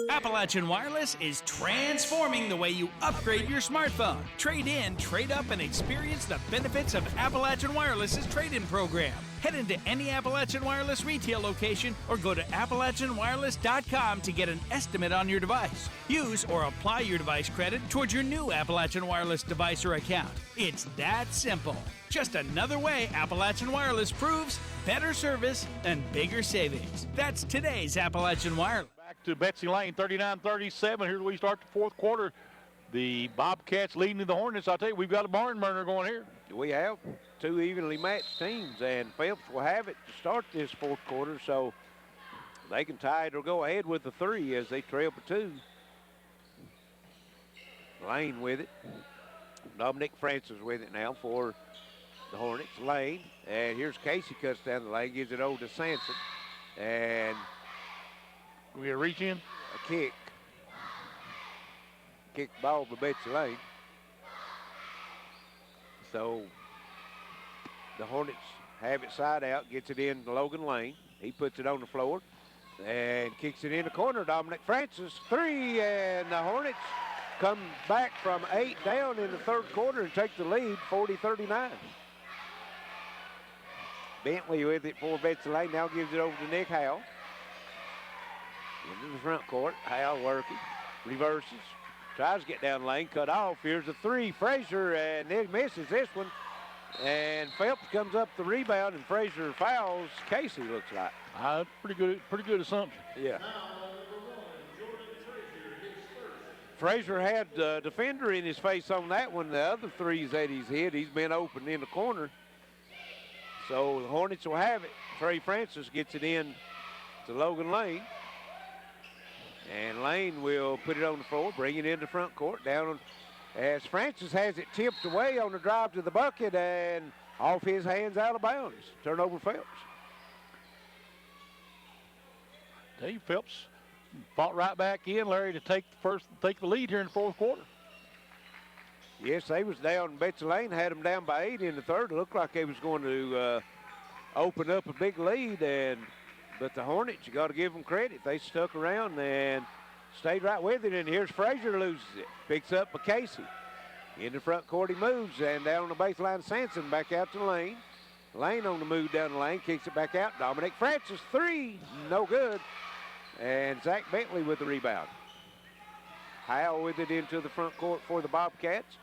Appalachian Wireless is transforming the way you upgrade your smartphone. Trade in, trade up, and experience the benefits of Appalachian Wireless's trade-in program. Head into any Appalachian Wireless retail location or go to AppalachianWireless.com to get an estimate on your device. Use or apply your device credit towards your new Appalachian Wireless device or account. It's that simple. Just another way Appalachian Wireless proves better service and bigger savings. That's today's Appalachian Wireless. Back to Betsy Layne, 39-37. Here we start the fourth quarter. The Bobcats leading the Hornets. I'll tell you, we've got a barn burner going here. we have two evenly matched teams, and Phelps will have it to start this fourth quarter, so they can tie it or go ahead with the 3 as they trail for 2. Layne with it. Dominic Francis with it now for the Hornets. Layne, and here's Casey, cuts down the lane, gives it over to Sanson, and we a reach in? A kick. Kick ball to Betsy Layne. So the Hornets have it side out, gets it in to Logan Layne. He puts it on the floor and kicks it in the corner. Dominic Francis, 3, and the Hornets come back from 8 down in the third quarter and take the lead, 40-39. Bentley with it for Betsy Layne, now gives it over to Nick Howell. Into the front court, Howell working, reverses, tries to get down the lane, cut off. Here's a 3, Frazier, and he misses this one. And Phelps comes up the rebound, and Frazier fouls Casey, looks like. Pretty good assumption. Yeah. Frazier had a defender in his face on that one. The other 3s that he's hit, he's been open in the corner. So the Hornets will have it. Trey Francis gets it in to Logan Layne. And Layne will put it on the floor, bring it into front court, down on, as Francis has it tipped away on the drive to the bucket and off his hands out of bounds. Turnover Phelps. Dave Phelps fought right back in, Larry, to take the lead here in the fourth quarter. Yes, they was down. Betsy Layne had them down by 8 in the third. It looked like they was going to open up a big lead, but the Hornets, you got to give them credit. They stuck around and stayed right with it, and here's Frazier loses it. Picks up by Casey. In the front court he moves, and down on the baseline, Sanson back out to Layne. Layne on the move down the lane, kicks it back out. Dominic Francis, 3, no good. And Zach Bentley with the rebound. Howell with it into the front court for the Bobcats.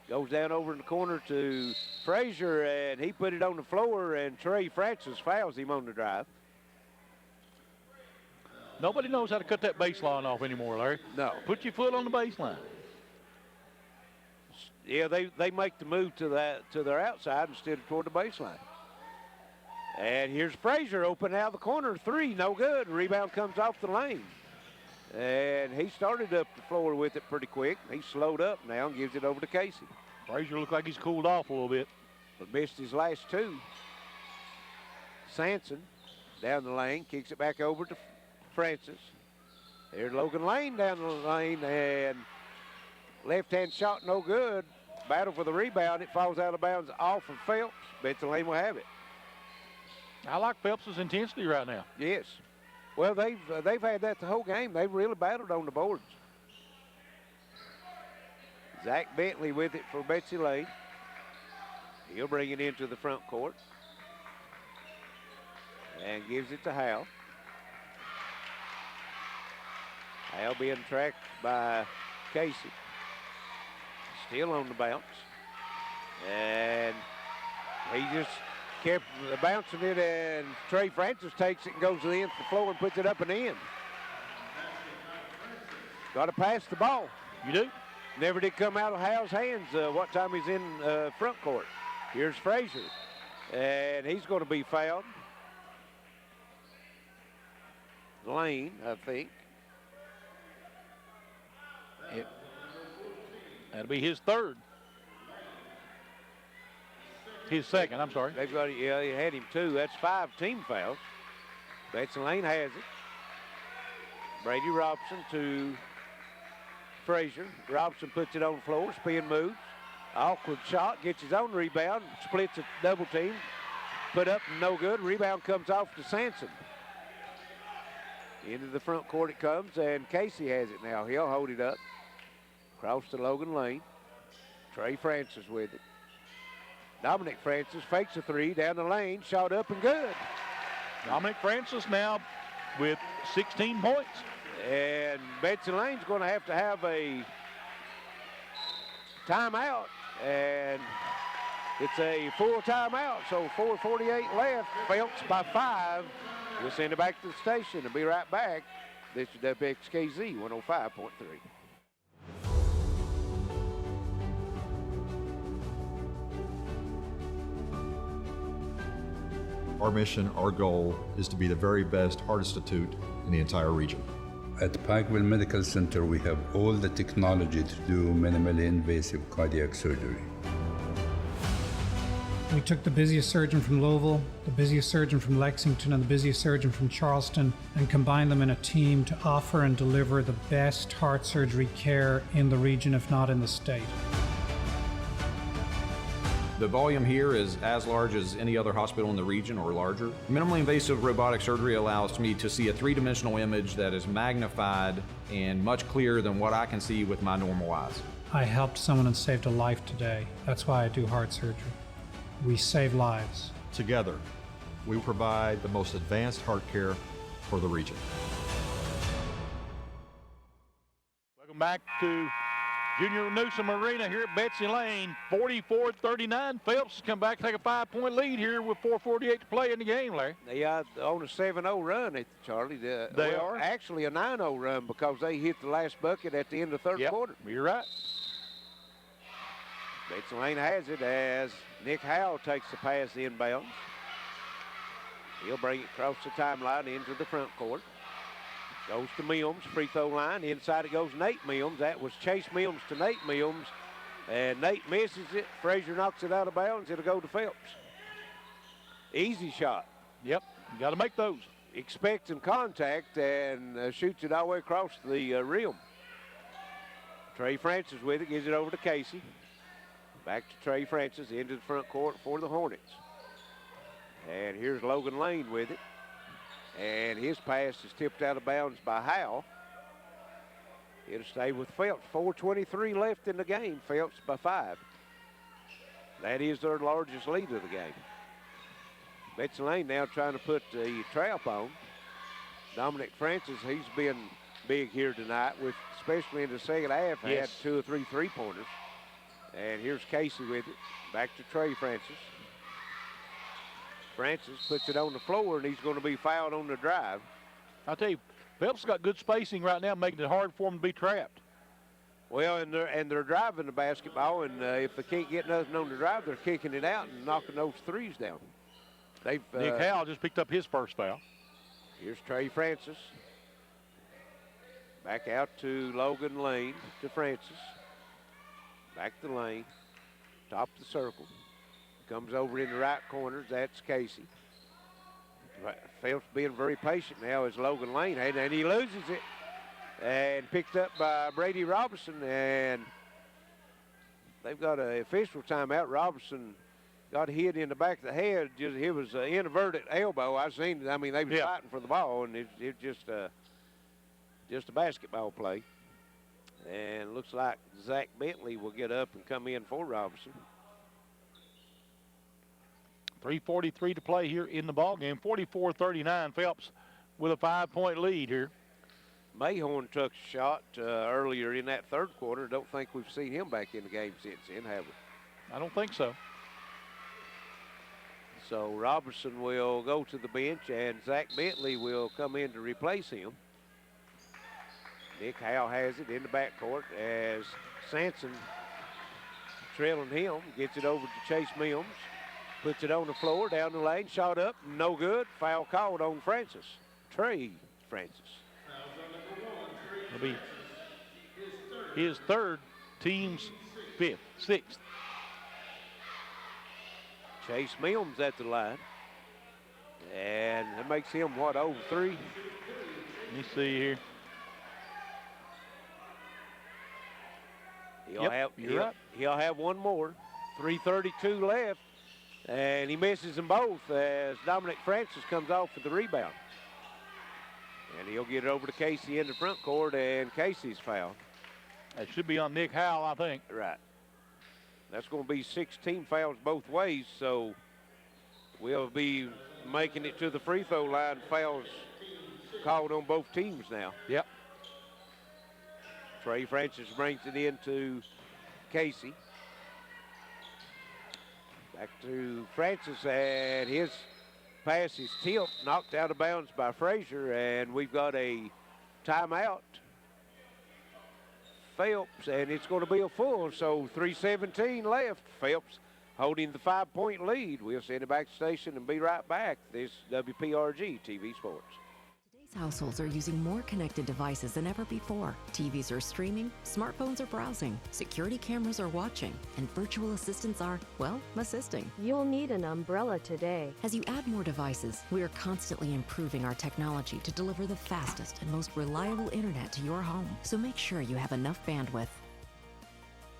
Goes down over in the corner to Frazier, and he put it on the floor, and Trey Francis fouls him on the drive. Nobody knows how to cut that baseline off anymore, Larry. No. Put your foot on the baseline. Yeah, they make the move to their outside instead of toward the baseline. And here's Frazier open out of the corner, 3, no good. Rebound comes off the lane. And he started up the floor with it pretty quick. He slowed up now and gives it over to Casey. Frazier looked like he's cooled off a little bit. But missed his last 2. Sanson down the lane, kicks it back over to Francis. There's Logan Layne down the lane, and left-hand shot no good. Battle for the rebound. It falls out of bounds off of Phelps. Betsy Layne will have it. I like Phelps' intensity right now. Yes. Well, they've had that the whole game. They've really battled on the boards. Zach Bentley with it for Betsy Layne. He'll bring it into the front court and gives it to Howell. Howell being tracked by Casey. Still on the bounce. And he just kept bouncing it, and Trey Francis takes it and goes to the end of the floor and puts it up and in. Got to pass the ball. You do. Never did come out of Howell's hands what time he's in front court. Here's Frazier, and he's going to be fouled. Layne, I think. That'll be his third. His second, I'm sorry. They've got, yeah, he had him 2. That's 5 team fouls. Betsy Layne has it. Brady Robson to Frazier. Robson puts it on the floor, spin moves. Awkward shot, gets his own rebound, splits a double team. Put up, no good. Rebound comes off to Sanson. Into the front court it comes, and Casey has it now. He'll hold it up. Across to Logan Layne. Trey Francis with it. Dominic Francis fakes a 3 down the lane, shot up and good. Dominic Francis now with 16 points. And Betsy Layne's going to have a timeout, and it's a full timeout, so 4:48 left. Phelps by 5. We'll send it back to the station and be right back. This is WXKZ 105.3. Our mission, our goal is to be the very best heart institute in the entire region. At Pikeville Medical Center, we have all the technology to do minimally invasive cardiac surgery. We took the busiest surgeon from Louisville, the busiest surgeon from Lexington, and the busiest surgeon from Charleston and combined them in a team to offer and deliver the best heart surgery care in the region, if not in the state. The volume here is as large as any other hospital in the region or larger. Minimally invasive robotic surgery allows me to see a three-dimensional image that is magnified and much clearer than what I can see with my normal eyes. I helped someone and saved a life today. That's why I do heart surgery. We save lives. Together, we provide the most advanced heart care for the region. Welcome back to Junior Newsom Arena here at Betsy Layne. 44-39. Phelps has come back to take a 5-point lead here with 4:48 to play in the game, Larry. They are on a 7-0 run, Charlie. They are. Actually a 9-0 run because they hit the last bucket at the end of the third quarter. You're right. Betsy Layne has it as Nick Howell takes the pass inbounds. He'll bring it across the timeline into the front court. Goes to Mills, free throw line. Inside it goes Nate Mills. That was Chase Mills to Nate Mills. And Nate misses it. Frazier knocks it out of bounds. It'll go to Phelps. Easy shot. Yep, you got to make those. Expecting contact and shoots it all the way across the rim. Trey Francis with it, gives it over to Casey. Back to Trey Francis into the front court for the Hornets. And here's Logan Layne with it. And his pass is tipped out of bounds by Howell. It'll stay with Phelps. 4:23 left in the game. Phelps by 5. That is their largest lead of the game. Betsy Layne now trying to put the trap on. Dominic Francis, he's been big here tonight, with especially in the second half, had 2 or 3 three-pointers. And here's Casey with it. Back to Trey Francis. Francis puts it on the floor, and he's going to be fouled on the drive. I'll tell you, Phelps got good spacing right now, making it hard for him to be trapped. Well, and they're driving the basketball, and if they can't get nothing on the drive, they're kicking it out and knocking those threes down. Nick Howell just picked up his first foul. Here's Trey Francis. Back out to Logan Layne, to Francis. Back to Layne, top of the circle. Comes over in the right corner, that's Casey. Phelps being very patient now as Logan Layne, and he loses it. And picked up by Brady Robinson, and they've got an official timeout. Robinson got hit in the back of the head. It was an inverted elbow. I seen it. I mean, they were fighting for the ball, and it just a basketball play. And looks like Zach Bentley will get up and come in for Robinson. 3:43 to play here in the ball game. 44-39. Phelps with a 5-point lead here. Mayhorn took a shot earlier in that third quarter. Don't think we've seen him back in the game since then, have we? I don't think so. So Robertson will go to the bench, and Zach Bentley will come in to replace him. Nick Howell has it in the backcourt as Sampson, trailing him, gets it over to Chase Mills. Puts it on the floor, down the lane, shot up, no good. Foul called on Francis. Trey Francis. It'll be his third, team's 5th, 6th. Chase Mills at the line. And that makes him, what, over 3? Let me see here. He'll have one more. 3:32 left. And he misses them both as Dominic Francis comes off for the rebound. And he'll get it over to Casey in the front court, and Casey's fouled. That should be on Nick Howell, I think. Right. That's going to be 16 fouls both ways, so we'll be making it to the free throw line. Fouls called on both teams now. Yep. Trey Francis brings it into Casey. Back to Francis, and his pass is tipped, knocked out of bounds by Frazier, and we've got a timeout. Phelps, and it's going to be a full, so 3:17 left. Phelps holding the 5-point lead. We'll send it back to the station and be right back. This is WPRG TV Sports. Today's households are using more connected devices than ever before. TVs are streaming, smartphones are browsing, security cameras are watching, and virtual assistants are, well, assisting. You'll need an umbrella today. As you add more devices, we are constantly improving our technology to deliver the fastest and most reliable internet to your home. So make sure you have enough bandwidth.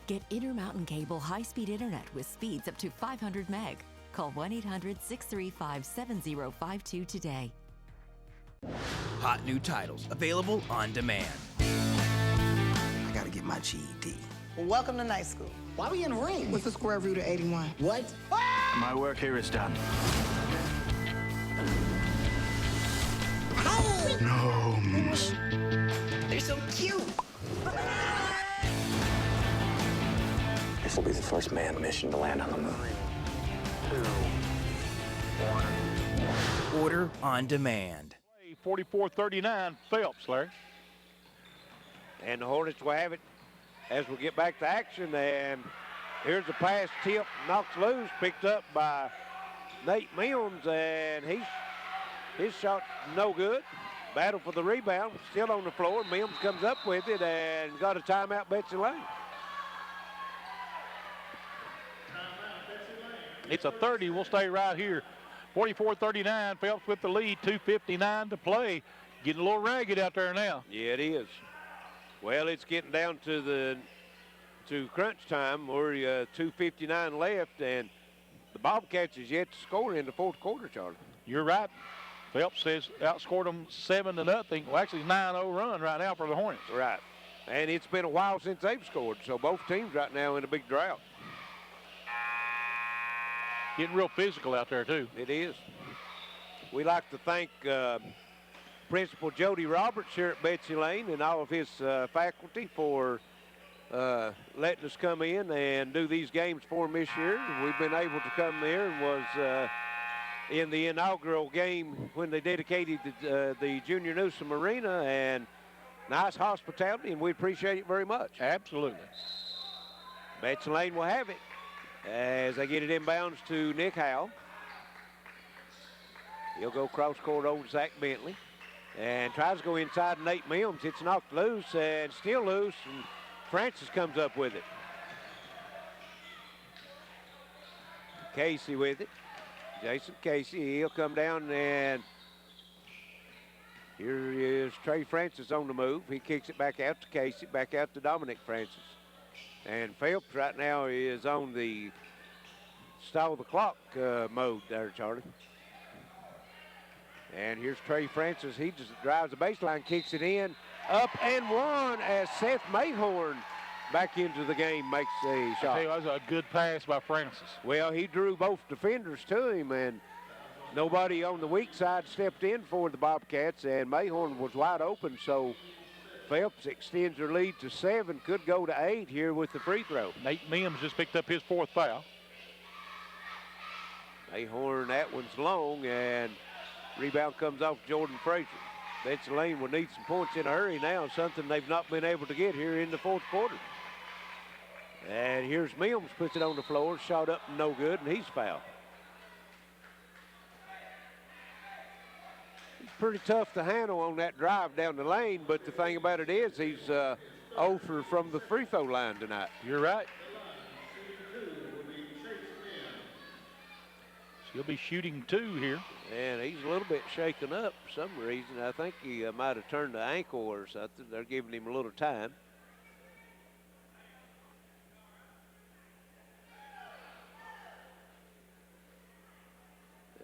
Get Intermountain Cable high-speed internet with speeds up to 500 meg. Call 1-800-635-7052 today. Hot new titles available on demand. I gotta get my GED. Welcome to night school. Why we in ring? What's the square root of 81? What? My work here is done. Gnomes. They're so cute. This will be the first manned mission to land on the moon. 2, 1. Order on demand. 44-39 Phelps, Larry. And the Hornets will have it as we get back to action. And here's a pass tip, knocks loose, picked up by Nate Mims, and his shot no good. Battle for the rebound, still on the floor. Mims comes up with it and got a timeout, Betsy Layne. It's a 30. We'll stay right here. 44-39, Phelps with the lead, 2:59 to play. Getting a little ragged out there now. Yeah, it is. Well, it's getting down to crunch time. We're 2:59 left, and the Bobcats is yet to score in the fourth quarter, Charlie. You're right. Phelps says outscored them 7-0. Well, actually, 9-0 run right now for the Hornets. Right. And it's been a while since they've scored, so both teams right now in a big drought. Getting real physical out there, too. It is. We like to thank Principal Jody Roberts here at Betsy Layne and all of his faculty for letting us come in and do these games for them this year. We've been able to come there and was in the inaugural game when they dedicated the Junior Newsom Arena, and nice hospitality, and we appreciate it very much. Absolutely. Betsy Layne will have it as they get it inbounds to Nick Howell. He'll go cross court over Zach Bentley and tries to go inside Nate Mims. It's knocked loose and still loose, and Francis comes up with it. Casey with it. Jason Casey, he'll come down, and here is Trey Francis on the move. He kicks it back out to Casey, back out to Dominic Francis. And Phelps right now is on the stall the clock mode there, Charlie. And here's Trey Francis. He just drives the baseline, kicks it in, up and one as Seth Mayhorn back into the game makes a shot. That was a good pass by Francis. Well, he drew both defenders to him, and nobody on the weak side stepped in for the Bobcats, and Mayhorn was wide open, so Phelps extends their lead to 7, could go to 8 here with the free throw. Nate Mims just picked up his 4th foul. Mayhorn, that one's long, and rebound comes off Jordan Frazier. Betsy Layne will need some points in a hurry now, something they've not been able to get here in the fourth quarter. And here's Mims, puts it on the floor, shot up, no good, and he's fouled. He's pretty tough to handle on that drive down the lane, but the thing about it is he's 0 from the free throw line tonight. You're right. He'll be shooting 2 here. And he's a little bit shaken up for some reason. I think he might have turned the ankle or something. They're giving him a little time.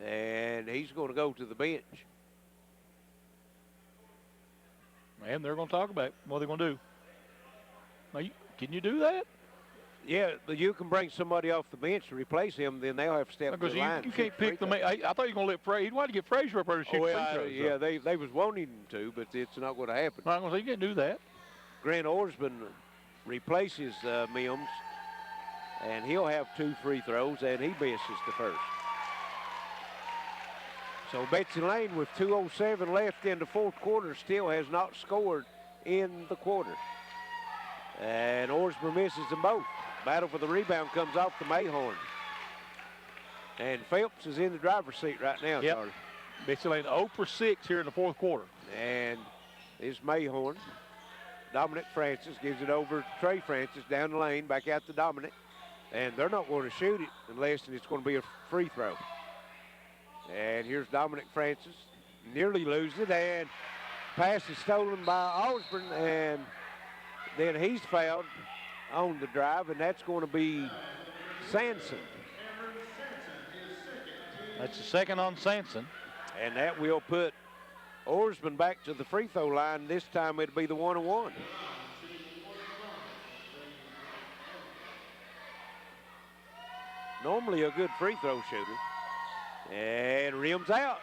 And he's going to go to the bench. And they're going to talk about what they're going to do. Now, can you do that? Yeah, but you can bring somebody off the bench to replace him, then they'll have to step to the line. You can't pick them. I thought you were going to let Frazier. He wanted to get Frazier up there to shoot free throws. Yeah, they was wanting him to, but it's not going to happen. I'm going to say you can't do that. Grant Orsman replaces Mims, and he'll have 2 free throws, and he misses the first. So Betsy Layne with 2:07 left in the fourth quarter still has not scored in the quarter. And Orsman misses them both. Battle for the rebound comes off to Mayhorn. And Phelps is in the driver's seat right now, Yep. Charlie. Betsy Layne 0 for 6 here in the fourth quarter. And is Mayhorn. Dominic Francis gives it over to Trey Francis down the lane, back out to Dominic. And they're not going to shoot it unless it's going to be a free throw. And here's Dominic Francis. Nearly loses it, and pass is stolen by Osborne, and then he's fouled on the drive, and that's going to be Sanson. That's the second on Sanson. And that will put Osborne back to the free throw line. This time it'll be the 1-on-1. Normally a good free throw shooter. And rims out.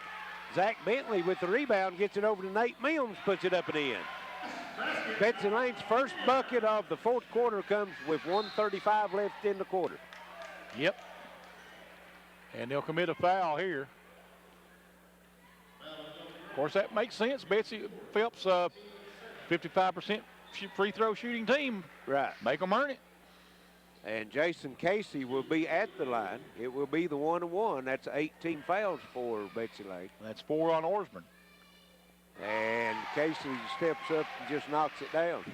Zach Bentley with the rebound, gets it over to Nate Mims, puts it up and in. Betsy Layne's first bucket of the fourth quarter comes with 1:35 left in the quarter. Yep. And they'll commit a foul here. Of course, that makes sense. Betsy Phelps, 55% free throw shooting team. Right. Make them earn it. And Jason Casey will be at the line. It will be the 1-on-1. That's 18 fouls for Betsy Layne. That's 4 on Osborne. And Casey steps up and just knocks it down.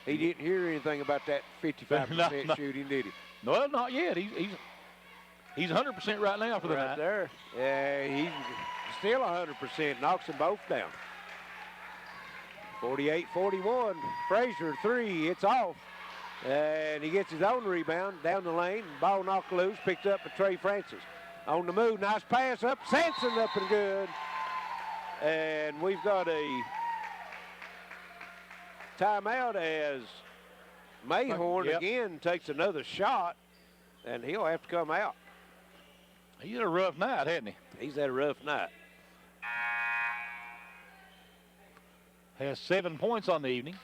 He didn't hear anything about that 55% No. shooting, did he? No, not yet. He's 100% right now for the right night. There. He's still 100%. Knocks them both down. 48-41. Frazier, three. It's off. And he gets his own rebound down the lane. Ball knocked loose. Picked up by Trey Francis. On the move. Nice pass up. Sanson up and good. And we've got a timeout as Mayhorn again takes another shot. And he'll have to come out. He's had a rough night, hasn't he? He's had a rough night. Has 7 points on the evening.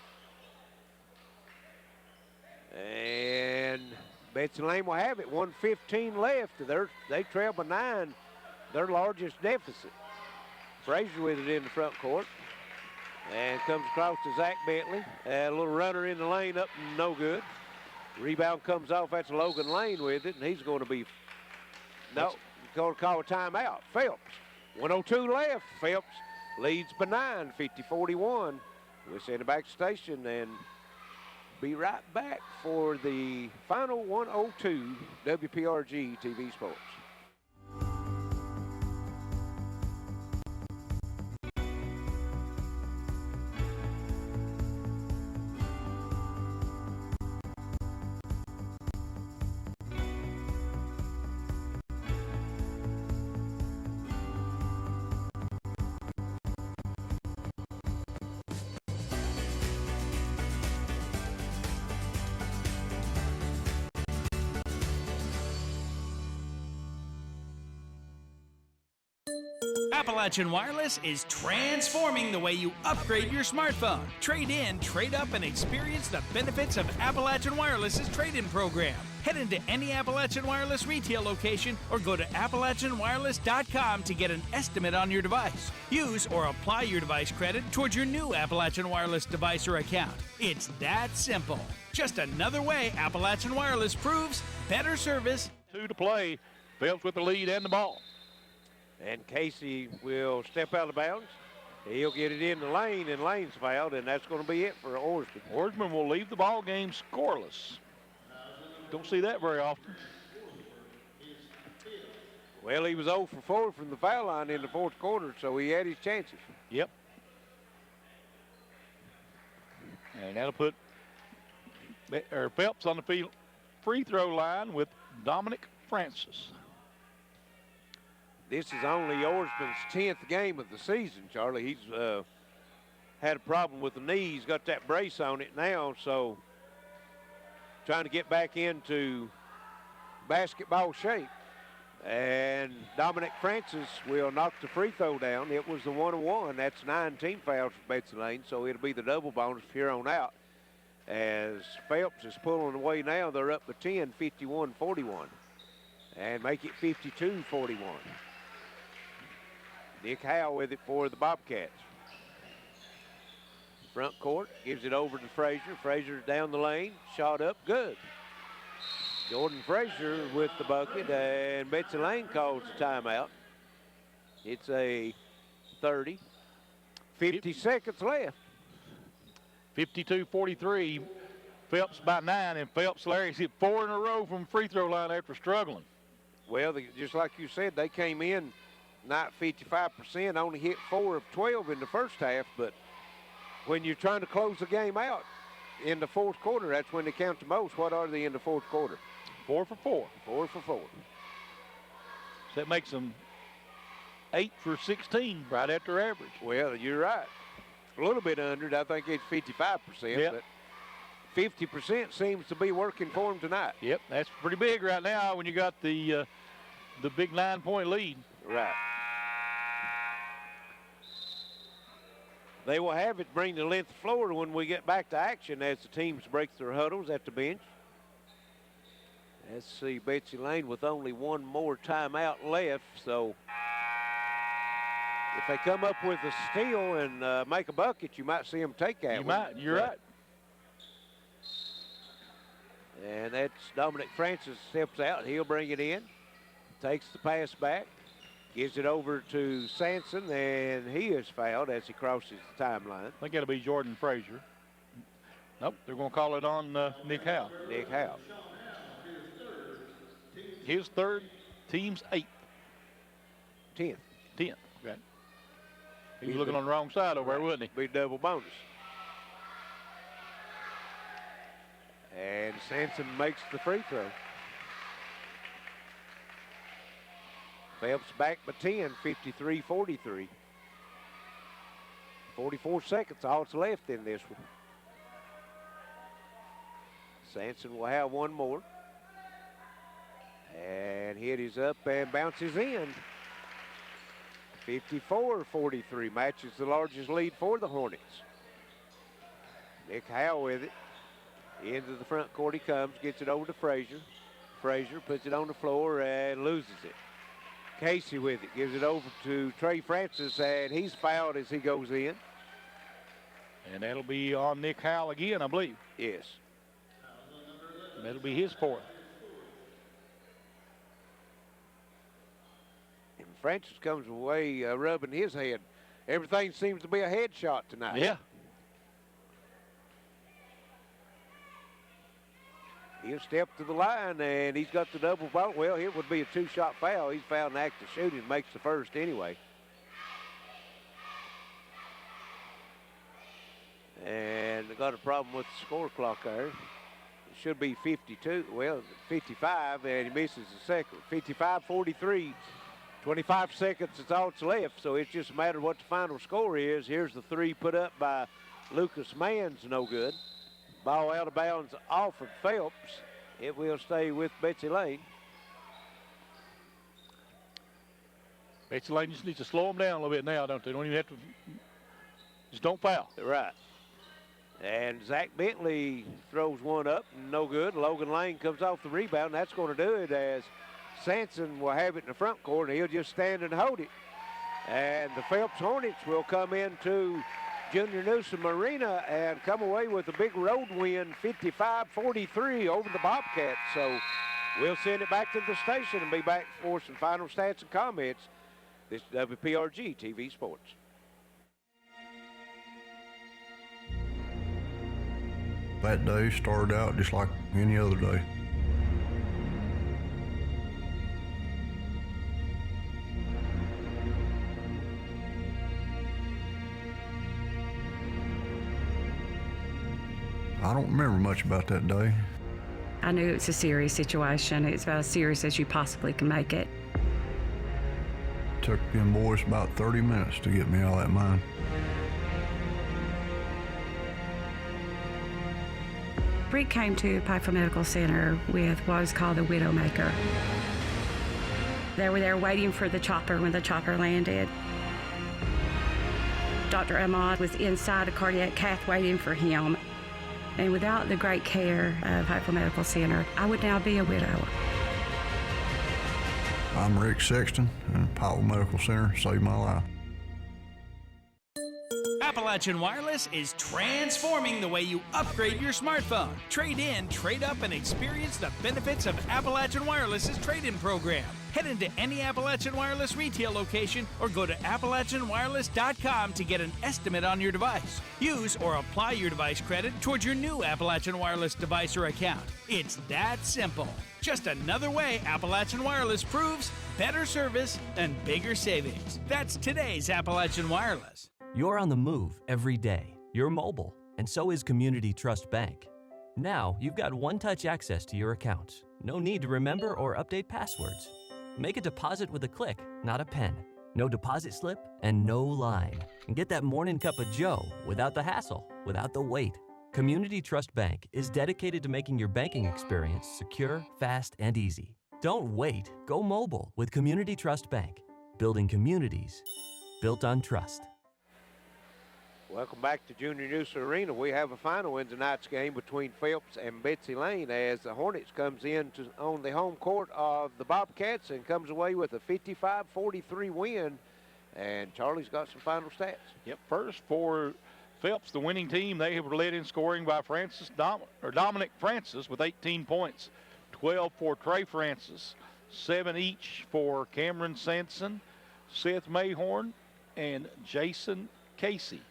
And Betsy Layne will have it. 1:15 left. They trail by 9. Their largest deficit. Frazier with it in the front court. And comes across to Zach Bentley. A little runner in the lane up and no good. Rebound comes off. That's Logan Layne with it. And he's going to be, going to call a timeout. Phelps. 1:02 left. Phelps leads by 9, 50-41. We'll send it back to station and be right back for the final 102 WPRG TV Sports. Appalachian Wireless is transforming the way you upgrade your smartphone. Trade in, trade up, and experience the benefits of Appalachian Wireless's trade-in program. Head into any Appalachian Wireless retail location or go to AppalachianWireless.com to get an estimate on your device. Use or apply your device credit towards your new Appalachian Wireless device or account. It's that simple. Just another way Appalachian Wireless proves better service. 2 to play. Phelps with the lead and the ball. And Casey will step out of bounds. He'll get it in the lane, and Layne's fouled, and that's going to be it for Osborne. Osborne will leave the ball game scoreless. Don't see that very often. Well, he was 0 for 4 from the foul line in the fourth quarter, so he had his chances. Yep. And that'll put Phelps on the free throw line with Dominic Francis. This is only Osborne's 10th game of the season, Charlie. He's had a problem with the knee. He's got that brace on it now, so trying to get back into basketball shape. And Dominic Francis will knock the free throw down. It was the 1-on-1. That's 19 fouls for Betsy Layne, so it'll be the double bonus here on out. As Phelps is pulling away now, they're up to 10, 51-41. And make it 52-41. Nick Howe with it for the Bobcats. Front court, gives it over to Frazier. Frazier's down the lane, shot up, good. Jordan Frazier with the bucket, and Betsy Layne calls the timeout. It's a 30. 50 seconds left. 52-43. Phelps by 9, and Phelps, Larry's hit 4 in a row from free throw line after struggling. Well, just like you said, they came in not 55%, only hit 4 of 12 in the first half, but when you're trying to close the game out in the fourth quarter, that's when they count the most. What are they in the fourth quarter? 4 for 4. 4 for 4. So that makes them 8 for 16, right at their average. Well, you're right. A little bit under. I think it's 55%. Yep. But 50% seems to be working for them tonight. Yep, that's pretty big right now when you got the big 9-point lead. Right. They will have it bring the length floor when we get back to action as the teams break their huddles at the bench. Let's see, Betsy Layne with only one more timeout left, so if they come up with a steal and make a bucket, you might see them take that. You might, you're right. And that's Dominic Francis steps out. He'll bring it in, takes the pass back, gives it over to Sampson, and he is fouled as he crosses the timeline. I think it'll be Jordan Frazier. Nope, they're going to call it on Nick Howe. Nick Howe. His third, team's 8th. 10th. 10th, okay. He was looking on the wrong side over there, wasn't he? Be double bonus. And Sampson makes the free throw. Phelps back by 10, 53-43. 44 seconds, all that's left in this one. Sampson will have one more. And hit is up and bounces in. 54-43, matches the largest lead for the Hornets. Nick Howe with it. Into the front court he comes, gets it over to Frazier. Frazier puts it on the floor and loses it. Casey with it, gives it over to Trey Francis, and he's fouled as he goes in. And that'll be on Nick Howe again, I believe. Yes. That'll be his 4th. And Francis comes away rubbing his head. Everything seems to be a headshot tonight. Yeah. He'll step to the line, and he's got the double ball. Well, it would be a 2-shot foul. He's fouled an act of shooting, makes the first anyway. And they got a problem with the score clock there. It should be 52, well, 55, and he misses the second. 55-43, 25 seconds is all that's left, so it's just a matter of what the final score is. Here's the 3 put up by Lucas Mann's, no good. Ball out of bounds off of Phelps. It will stay with Betsy Layne. Betsy Layne just needs to slow them down a little bit now, don't they? Don't even have to, just don't foul. Right. And Zach Bentley throws one up, no good. Logan Layne comes off the rebound. And that's going to do it as Sampson will have it in the front court, and he'll just stand and hold it. And the Phelps Hornets will come into Junior Newsom Arena and come away with a big road win, 55-43 over the Bobcats. So we'll send it back to the station and be back for some final stats and comments. This is WPRG TV Sports. That day started out just like any other day. I don't remember much about that day. I knew it's a serious situation. It's about as serious as you possibly can make it. It took them boys about 30 minutes to get me out of that mine. Britt came to Pikeville Medical Center with what was called a widowmaker. They were there waiting for the chopper when the chopper landed. Dr. Ahmad was inside a cardiac cath waiting for him. And without the great care of Pikeville Medical Center, I would now be a widow. I'm Rick Sexton, and Pikeville Medical Center saved my life. Appalachian Wireless is transforming the way you upgrade your smartphone. Trade in, trade up, and experience the benefits of Appalachian Wireless's trade-in program. Head into any Appalachian Wireless retail location or go to AppalachianWireless.com to get an estimate on your device. Use or apply your device credit towards your new Appalachian Wireless device or account. It's that simple. Just another way Appalachian Wireless proves better service and bigger savings. That's today's Appalachian Wireless. You're on the move every day. You're mobile, and so is Community Trust Bank. Now, you've got one-touch access to your accounts. No need to remember or update passwords. Make a deposit with a click, not a pen. No deposit slip and no line. And get that morning cup of joe without the hassle, without the wait. Community Trust Bank is dedicated to making your banking experience secure, fast, and easy. Don't wait. Go mobile with Community Trust Bank. Building communities built on trust. Welcome back to Junior Noosa Arena. We have a final in tonight's game between Phelps and Betsy Layne as the Hornets comes in on the home court of the Bobcats and comes away with a 55-43 win. And Charlie's got some final stats. Yep, first for Phelps, the winning team, they were led in scoring by Dominic Francis with 18 points, 12 for Trey Francis, 7 each for Cameron Sanson, Seth Mayhorn, and Jason Casey.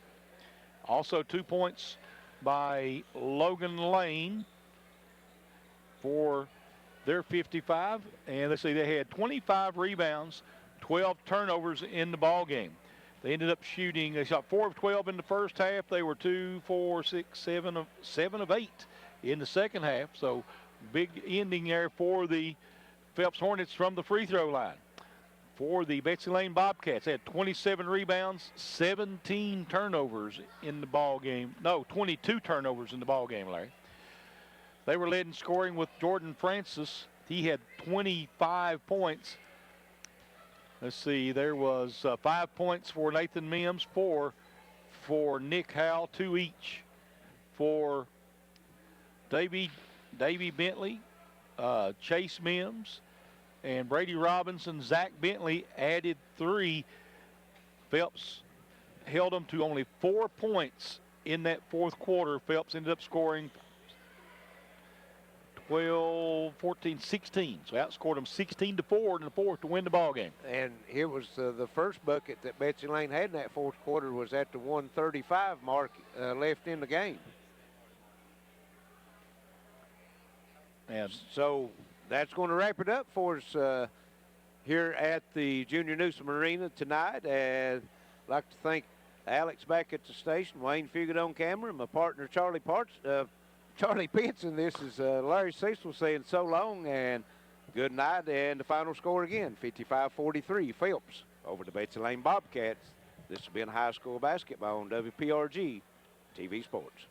Also 2 points by Logan Layne for their 55. And let's see, they had 25 rebounds, 12 turnovers in the ball game. They ended up shooting, they shot 4 of 12 in the first half. They were 2, 4, 6, 7 of 8 in the second half. So big ending there for the Phelps Hornets from the free throw line. For the Betsy Layne Bobcats, they had 27 rebounds, 17 turnovers in the ball game. No, 22 turnovers in the ball game, Larry. They were led in scoring with Jordan Francis. He had 25 points. Let's see, there was 5 points for Nathan Mims, 4 for Nick Howell, 2 each for Davey Bentley, Chase Mims, and Brady Robinson. Zach Bentley added 3. Phelps held them to only 4 points in that fourth quarter. Phelps ended up scoring 12, 14, 16. So outscored them 16-4 in the fourth to win the ball game. And here was the first bucket that Betsy Layne had in that fourth quarter was at the 1:35 mark left in the game. And so that's going to wrap it up for us here at the Junior Noosa Arena tonight. And I'd like to thank Alex back at the station, Wayne Fugate on camera, and my partner Charlie Pinson. This is Larry Cecil saying so long and good night. And the final score again, 55-43, Phelps over the Betsy Layne Bobcats. This has been high school basketball on WPRG TV Sports.